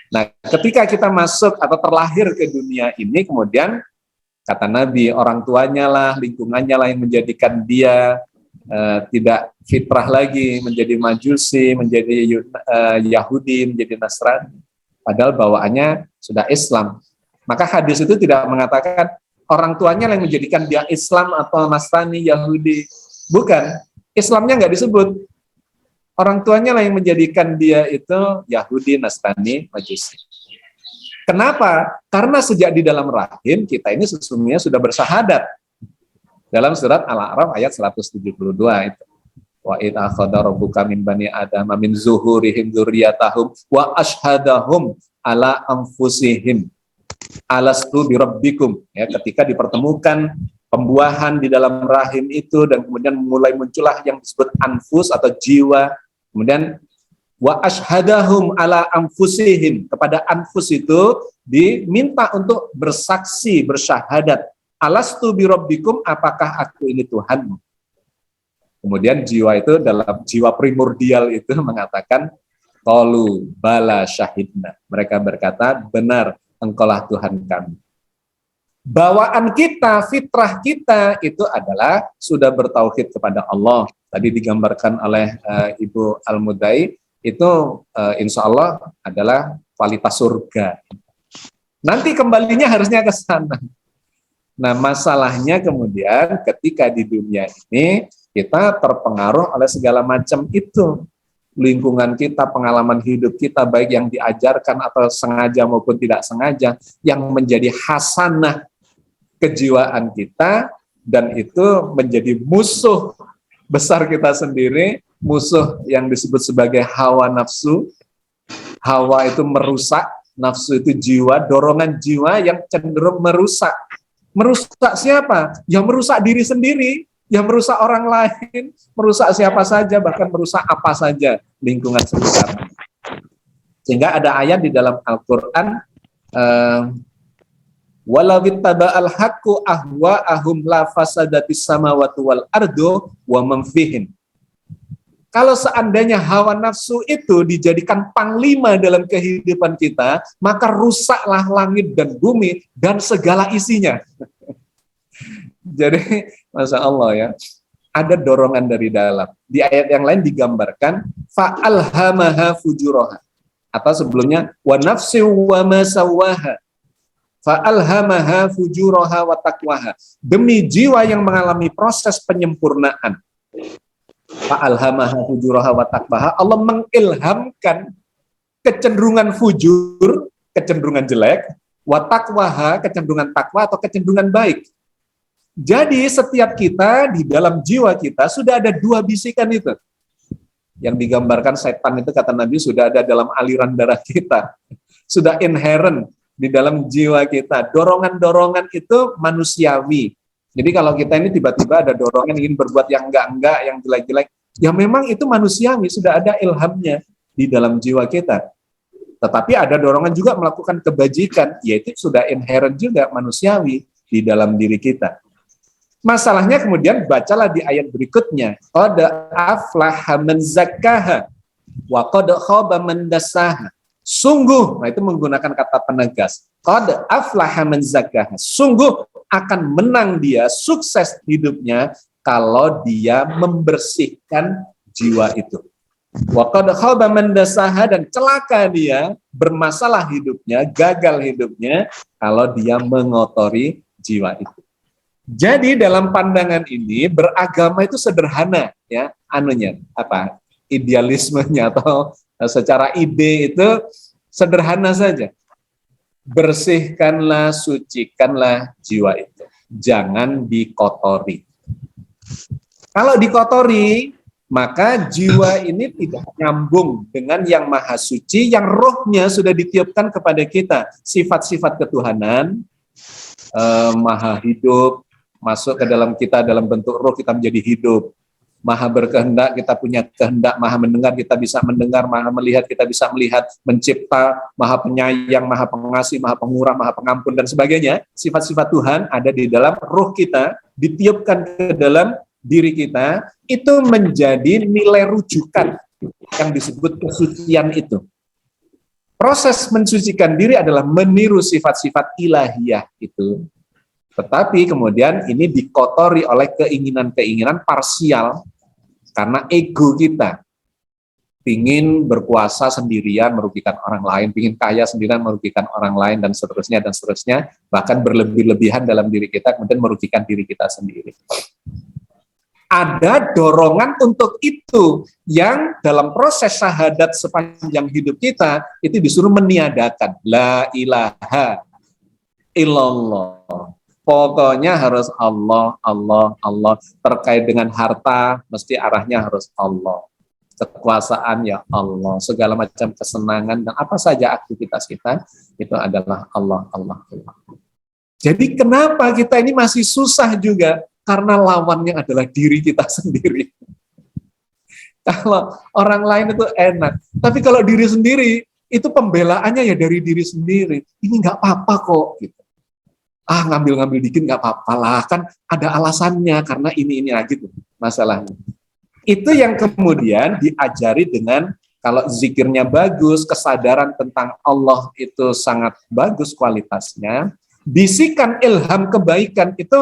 Nah, ketika kita masuk atau terlahir ke dunia ini, kemudian kata Nabi, orang tuanya lah, lingkungannya lah yang menjadikan dia tidak fitrah lagi, menjadi Majusi, menjadi Yahudi, menjadi Nasrani. Padahal bawaannya sudah Islam. Maka hadis itu tidak mengatakan orang tuanya yang menjadikan dia Islam atau Nasrani, Yahudi. Bukan. Islamnya nggak disebut. Orang tuanya lah yang menjadikan dia itu Yahudi, Nasrani, Majusi. Kenapa? Karena sejak di dalam rahim kita ini sesungguhnya sudah bersahadat. Dalam surat Al-A'raf ayat 172 itu. Wa idh akhadha rabbuka min bani adama min zuhurihim dzurriyyatahum wa ashhadahum ala anfusihim alastu birabbikum, ya, ketika dipertemukan pembuahan di dalam rahim itu dan kemudian mulai muncullah yang disebut anfus atau jiwa, kemudian wa ashhadahum ala anfusihim, kepada anfus itu diminta untuk bersaksi, bersyahadat, alastu birabbikum, apakah aku ini Tuhanmu. Kemudian jiwa itu dalam jiwa primordial itu mengatakan qalu bala syahidna, mereka berkata benar engkaulah Tuhan kami. Bawaan kita, fitrah kita itu adalah sudah bertauhid kepada Allah. Tadi digambarkan oleh Ibu Al-Mudai, itu insya Allah adalah kualitas surga. Nanti kembalinya harusnya ke sana. Nah, masalahnya kemudian ketika di dunia ini kita terpengaruh oleh segala macam itu. Lingkungan kita, pengalaman hidup kita, baik yang diajarkan atau sengaja maupun tidak sengaja, yang menjadi hasanah kejiwaan kita, dan itu menjadi musuh besar kita sendiri, musuh yang disebut sebagai hawa nafsu. Hawa itu merusak, nafsu itu jiwa, dorongan jiwa yang cenderung merusak. Merusak siapa? Ya merusak diri sendiri, ya merusak orang lain, merusak siapa saja, bahkan merusak apa saja lingkungan sekitar. Sehingga ada ayat di dalam Al-Quran, walau ittaba'al haqqu ahwa'ahum la fasadatis samawati wal ardu wa man fihin. Kalau seandainya hawa nafsu itu dijadikan panglima dalam kehidupan kita, maka rusaklah langit dan bumi dan segala isinya. Jadi, Masya Allah ya, ada dorongan dari dalam. Di ayat yang lain digambarkan, fa'alhamaha fujuraha. Atau sebelumnya, wa nafsi wa ma sawwaha. Fa'alhamaha fujuraha wa taqwaha. Demi jiwa yang mengalami proses penyempurnaan. Fa'alhamaha fujuraha wa taqwaha. Allah mengilhamkan kecenderungan fujur, kecenderungan jelek, wa taqwaha, kecenderungan takwa atau kecenderungan baik. Jadi setiap kita di dalam jiwa kita sudah ada dua bisikan itu. Yang digambarkan setan itu kata Nabi sudah ada dalam aliran darah kita. Sudah inherent di dalam jiwa kita. Dorongan-dorongan itu manusiawi. Jadi kalau kita ini tiba-tiba ada dorongan ingin berbuat yang enggak-enggak, yang jelek-jelek, ya memang itu manusiawi, sudah ada ilhamnya di dalam jiwa kita. Tetapi ada dorongan juga melakukan kebajikan, yaitu sudah inherent juga manusiawi di dalam diri kita. Masalahnya kemudian bacalah di ayat berikutnya, qad aflaha man zakkaha wa qad khaba man dassaha. Sungguh, nah itu menggunakan kata penegas, qad aflaha man zakkaha. Sungguh akan menang dia, sukses hidupnya kalau dia membersihkan jiwa itu. Wa qad khaba man dassaha, dan celaka dia, bermasalah hidupnya, gagal hidupnya kalau dia mengotori jiwa itu. Jadi dalam pandangan ini beragama itu sederhana ya, idealismenya atau secara ide itu sederhana saja. Bersihkanlah, sucikanlah jiwa itu. Jangan dikotori. Kalau dikotori, maka jiwa ini tidak nyambung dengan yang maha suci, yang rohnya sudah ditiupkan kepada kita. Sifat-sifat ketuhanan, maha hidup, masuk ke dalam kita dalam bentuk roh, kita menjadi hidup. Maha berkehendak, kita punya kehendak. Maha mendengar, kita bisa mendengar. Maha melihat, kita bisa melihat. Mencipta, maha penyayang, maha pengasih, maha pemurah, maha pengampun, dan sebagainya. Sifat-sifat Tuhan ada di dalam roh kita, ditiupkan ke dalam diri kita. Itu menjadi nilai rujukan yang disebut kesucian itu. Proses mensucikan diri adalah meniru sifat-sifat ilahiyah itu. Tetapi kemudian ini dikotori oleh keinginan-keinginan parsial karena ego kita. Pingin berkuasa sendirian merugikan orang lain, pingin kaya sendirian merugikan orang lain, dan seterusnya, bahkan berlebih-lebihan dalam diri kita, kemudian merugikan diri kita sendiri. Ada dorongan untuk itu yang dalam proses syahadat sepanjang hidup kita itu disuruh meniadakan. La ilaha illallah. Pokoknya harus Allah, Allah, Allah. Terkait dengan harta, mesti arahnya harus Allah. Kekuasaan ya Allah. Segala macam kesenangan dan apa saja aktivitas kita, itu adalah Allah, Allah, Allah. Jadi kenapa kita ini masih susah juga? Karena lawannya adalah diri kita sendiri. Kalau orang lain itu enak. Tapi kalau diri sendiri, itu pembelaannya ya dari diri sendiri. Ini nggak apa-apa kok. Gitu. Ngambil-ngambil dikit nggak apa-apa lah, kan ada alasannya karena ini gitu masalahnya. Itu yang kemudian diajari dengan kalau zikirnya bagus, kesadaran tentang Allah itu sangat bagus kualitasnya, bisikan ilham kebaikan itu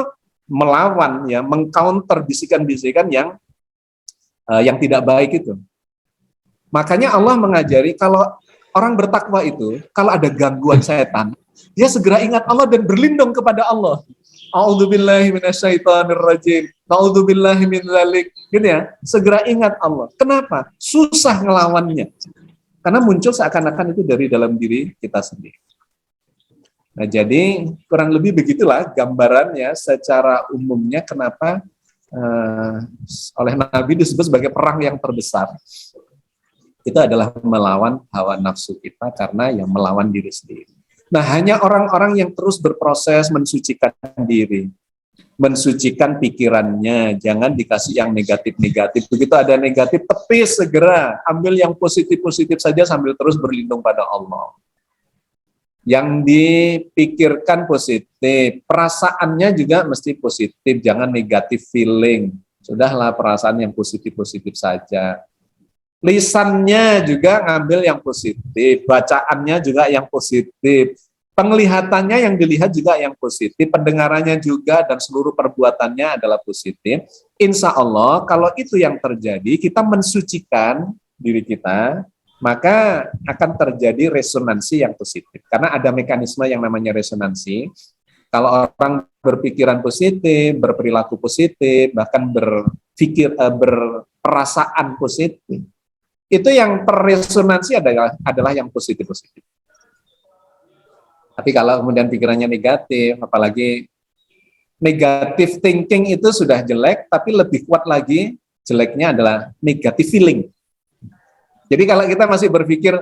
melawan ya, mengcounter bisikan-bisikan yang tidak baik itu. Makanya Allah mengajari kalau orang bertakwa itu, kalau ada gangguan setan, dia segera ingat Allah dan berlindung kepada Allah. A'udzubillahi minasyaitonirrajim. A'udzubillahi min dzalik. Gitu ya. Segera ingat Allah. Kenapa? Susah ngelawannya. Karena muncul seakan-akan itu dari dalam diri kita sendiri. Nah, jadi kurang lebih begitulah gambarannya secara umumnya kenapa oleh Nabi disebut sebagai perang yang terbesar. Itu adalah melawan hawa nafsu kita karena yang melawan diri sendiri. Nah, hanya orang-orang yang terus berproses mensucikan diri, mensucikan pikirannya, jangan dikasih yang negatif-negatif. Begitu ada negatif, tepis segera, ambil yang positif-positif saja sambil terus berlindung pada Allah. Yang dipikirkan positif, perasaannya juga mesti positif, jangan negatif feeling. Sudahlah perasaan yang positif-positif saja. Lisannya juga ngambil yang positif, bacaannya juga yang positif, penglihatannya yang dilihat juga yang positif, pendengarannya juga dan seluruh perbuatannya adalah positif. Insya Allah kalau itu yang terjadi, kita mensucikan diri kita, maka akan terjadi resonansi yang positif. Karena ada mekanisme yang namanya resonansi. Kalau orang berpikiran positif, berperilaku positif, bahkan berperasaan positif, itu yang terresonansi adalah yang positif-positif. Tapi kalau kemudian pikirannya negatif, apalagi negatif thinking itu sudah jelek, tapi lebih kuat lagi jeleknya adalah negative feeling. Jadi kalau kita masih berpikir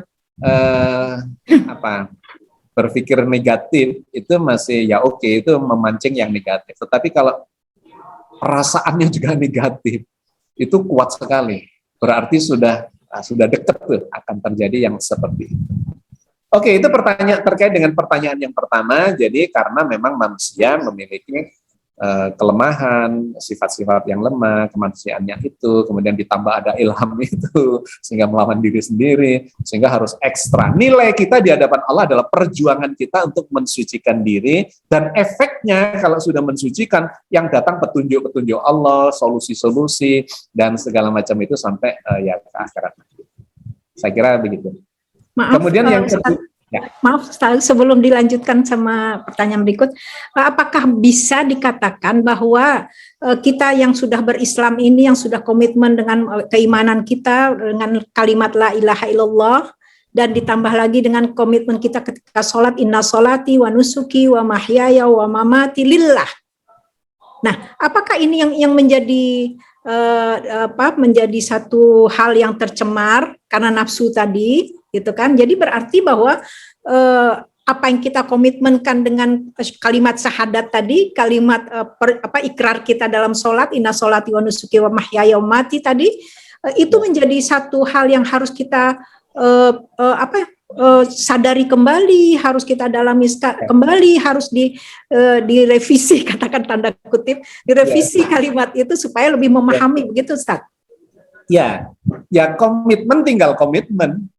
berpikir negatif itu masih ya oke, itu memancing yang negatif. Tetapi kalau perasaannya juga negatif, itu kuat sekali. Berarti sudah dekat tuh akan terjadi yang seperti itu. Oke, itu pertanyaan terkait dengan pertanyaan yang pertama. Jadi karena memang manusia memiliki kelemahan, sifat-sifat yang lemah, kemanusiaannya itu, kemudian ditambah ada ilham itu, sehingga melawan diri sendiri, sehingga harus ekstra. Nilai kita di hadapan Allah adalah perjuangan kita untuk mensucikan diri, dan efeknya kalau sudah mensucikan, yang datang petunjuk-petunjuk Allah, solusi-solusi, dan segala macam itu sampai ya ke akhirat. Saya kira begitu. Maaf, kemudian yang kedua, maaf, sebelum dilanjutkan sama pertanyaan berikut, apakah bisa dikatakan bahwa kita yang sudah berislam ini, yang sudah komitmen dengan keimanan kita, dengan kalimat la ilaha illallah, dan ditambah lagi dengan komitmen kita ketika sholat, inna sholati wa nusuki wa mahyaya wa mamati lillah. Nah, apakah ini yang menjadi menjadi satu hal yang tercemar karena nafsu tadi, gitu kan? Jadi berarti bahwa apa yang kita komitmenkan dengan kalimat syahadat tadi, kalimat ikrar kita dalam sholat, inna sholati wa nusuki wa mahyaya wa mati tadi, itu menjadi satu hal yang harus kita sadari kembali, harus kita dalami kembali, harus direvisi, katakan tanda kutip, direvisi kalimat itu supaya lebih memahami, begitu Ustaz? Ya komitmen tinggal komitmen.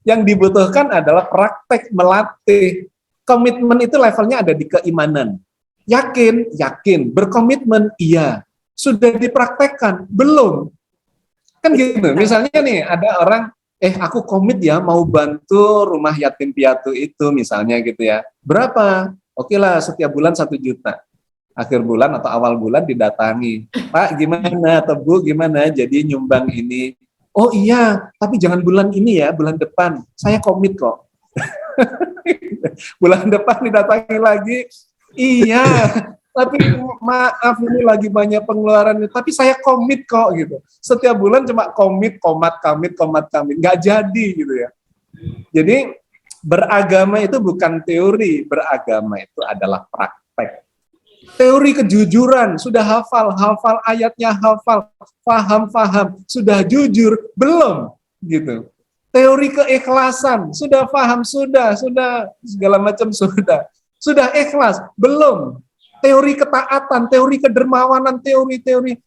Yang dibutuhkan adalah praktek, melatih. Komitmen itu levelnya ada di keimanan. Yakin, berkomitmen, iya. Sudah dipraktekkan, belum. Kan gitu, misalnya nih ada orang, aku komit ya mau bantu rumah yatim piatu itu misalnya gitu ya. Berapa? Oke lah, setiap bulan 1 juta. Akhir bulan atau awal bulan didatangi. Pak gimana, atau Bu gimana, jadi nyumbang ini. Oh iya, tapi jangan bulan ini ya, bulan depan. Saya komit kok. Bulan depan didatangi lagi, iya, tapi maaf ini lagi banyak pengeluaran, tapi saya komit kok gitu. Setiap bulan cuma komit, komit, nggak jadi gitu ya. Jadi beragama itu bukan teori, beragama itu adalah praktek. Teori kejujuran, sudah hafal ayatnya, faham, sudah jujur, belum, gitu. Teori keikhlasan, sudah paham, sudah segala macam sudah ikhlas, belum. Teori ketaatan, teori kedermawanan, teori,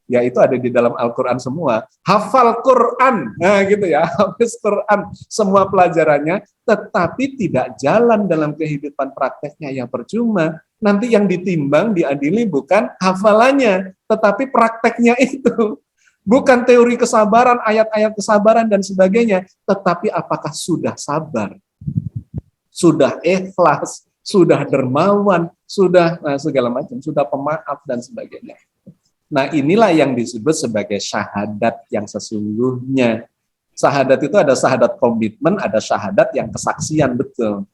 ya itu ada di dalam Al-Quran semua. Hafal Quran, nah gitu ya, hafiz Quran, semua pelajarannya, tetapi tidak jalan dalam kehidupan prakteknya, ya percuma. Nanti yang ditimbang, diadili bukan hafalannya, tetapi prakteknya itu. Bukan teori kesabaran, ayat-ayat kesabaran dan sebagainya, tetapi apakah sudah sabar? sudah ikhlas, sudah dermawan, sudah segala macam, sudah pemaaf dan sebagainya. Nah, inilah yang disebut sebagai syahadat yang sesungguhnya. Syahadat itu ada syahadat komitmen, ada syahadat yang kesaksian, betul.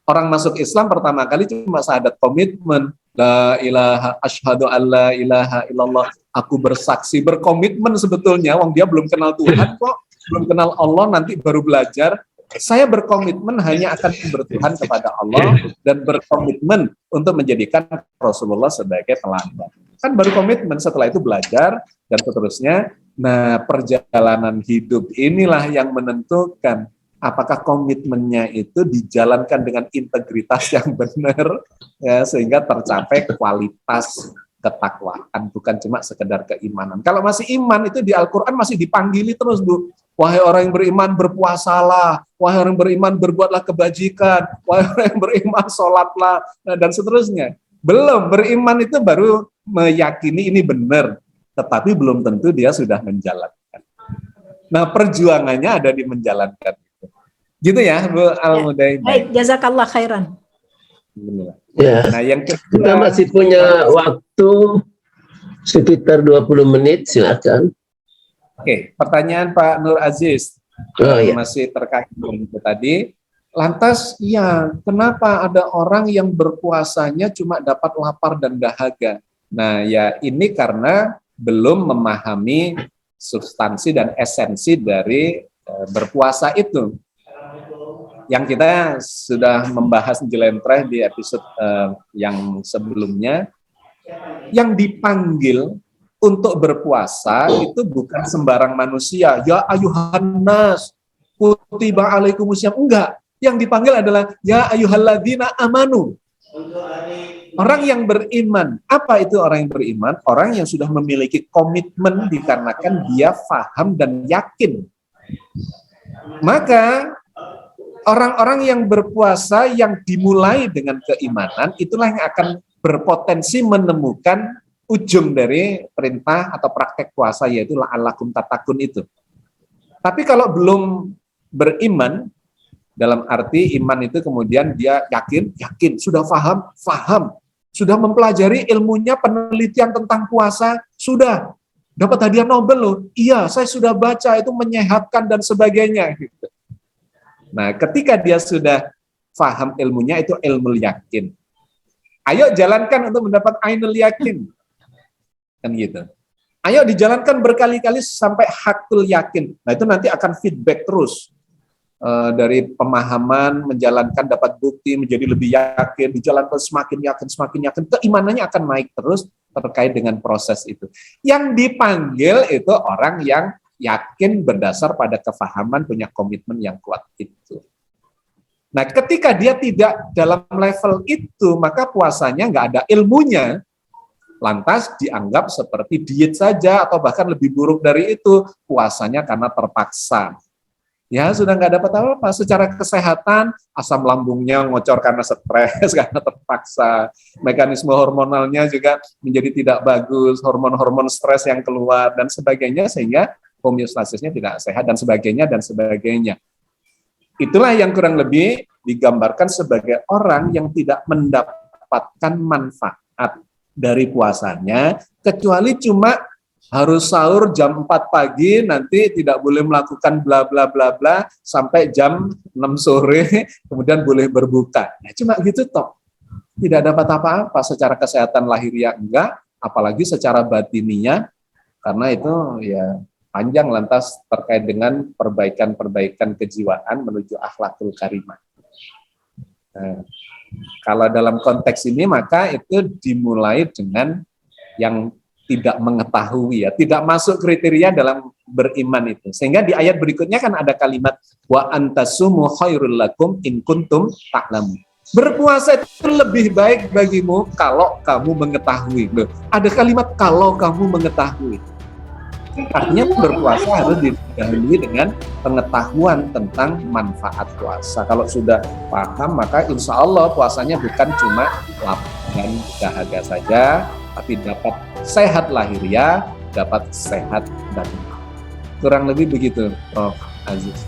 Orang masuk Islam pertama kali cuma syahadat komitmen. La ilaha asyhadu alla ilaha illallah. Aku bersaksi, berkomitmen sebetulnya. Wong dia belum kenal Tuhan kok, belum kenal Allah, nanti baru belajar. Saya berkomitmen hanya akan bertuhan kepada Allah dan berkomitmen untuk menjadikan Rasulullah sebagai teladan. Kan baru komitmen, setelah itu belajar dan seterusnya. Nah, perjalanan hidup inilah yang menentukan apakah komitmennya itu dijalankan dengan integritas yang benar, ya, sehingga tercapai kualitas ketakwaan, bukan cuma sekedar keimanan. Kalau masih iman itu di Al-Quran masih dipanggili terus, Bu. Wahai orang yang beriman, berpuasalah. Wahai orang yang beriman, berbuatlah kebajikan. Wahai orang yang beriman, sholatlah, dan seterusnya. Belum, beriman itu baru meyakini ini benar, tetapi belum tentu dia sudah menjalankan. Nah, perjuangannya ada di menjalankan. Gitu ya, Bu Al-Mudain. Baik, jazakallah khairan. Ya. Nah, yang Kita kedua, masih punya waktu sekitar 20 menit, silakan. oke, pertanyaan Pak Nur Aziz. Oh, ya. Masih terkait dengan itu tadi. Lantas, ya, kenapa ada orang yang berpuasanya cuma dapat lapar dan dahaga? Nah, ya ini karena belum memahami substansi dan esensi dari berpuasa itu. Yang kita sudah membahas jelentreh di episode yang sebelumnya, yang dipanggil untuk berpuasa itu bukan sembarang manusia. Ya ayuhan nas, kutiba alaikumusiyam. Enggak. Yang dipanggil adalah ya ayyuhalladzina amanu. Orang yang beriman. Apa itu orang yang beriman? Orang yang sudah memiliki komitmen dikarenakan dia faham dan yakin. Maka orang-orang yang berpuasa yang dimulai dengan keimanan itulah yang akan berpotensi menemukan ujung dari perintah atau praktek puasa, yaitu la'allakum tattaqun itu. Tapi kalau belum beriman, dalam arti iman itu kemudian dia yakin, sudah faham, sudah mempelajari ilmunya, penelitian tentang puasa, sudah dapat hadiah Nobel loh. Iya, saya sudah baca itu menyehatkan dan sebagainya. Gitu. Nah, ketika dia sudah faham ilmunya, itu ilmu yakin. Ayo jalankan untuk mendapat ainul yakin. Kan gitu. Ayo dijalankan berkali-kali sampai hakul yakin. Nah, itu nanti akan feedback terus. Dari pemahaman, menjalankan dapat bukti, menjadi lebih yakin, dijalankan semakin yakin, keimanannya akan naik terus terkait dengan proses itu. Yang dipanggil itu orang yang yakin berdasar pada kefahaman, punya komitmen yang kuat itu. Nah, ketika dia tidak dalam level itu, maka puasanya nggak ada ilmunya, lantas dianggap seperti diet saja, atau bahkan lebih buruk dari itu, puasanya karena terpaksa. Ya, sudah nggak dapat apa-apa. Secara kesehatan, asam lambungnya ngocor karena stres, karena terpaksa. Mekanisme hormonalnya juga menjadi tidak bagus, hormon-hormon stres yang keluar, dan sebagainya, sehingga homeostasisnya tidak sehat, dan sebagainya. Itulah yang kurang lebih digambarkan sebagai orang yang tidak mendapatkan manfaat dari puasanya, kecuali cuma harus sahur jam 4 pagi, nanti tidak boleh melakukan bla bla bla bla sampai jam 6 sore, kemudian boleh berbuka. Nah, cuma gitu toh. Tidak dapat apa-apa secara kesehatan lahiriah enggak, apalagi secara batiniah, karena itu ya panjang lantas terkait dengan perbaikan-perbaikan kejiwaan menuju akhlakul karimah. Nah, kalau dalam konteks ini maka itu dimulai dengan yang tidak mengetahui, ya, tidak masuk kriteria dalam beriman itu. Sehingga di ayat berikutnya kan ada kalimat wa antasumu khairul lakum in kuntum ta'lamun. Berpuasa itu lebih baik bagimu kalau kamu mengetahui. Loh, ada kalimat kalau kamu mengetahui. Artinya berpuasa harus didahului dengan pengetahuan tentang manfaat puasa. Kalau sudah paham, maka insya Allah puasanya bukan cuma lapar dan dahaga saja, tapi dapat sehat lahiriah, dapat sehat batin. Kurang lebih begitu, Prof. Aziz.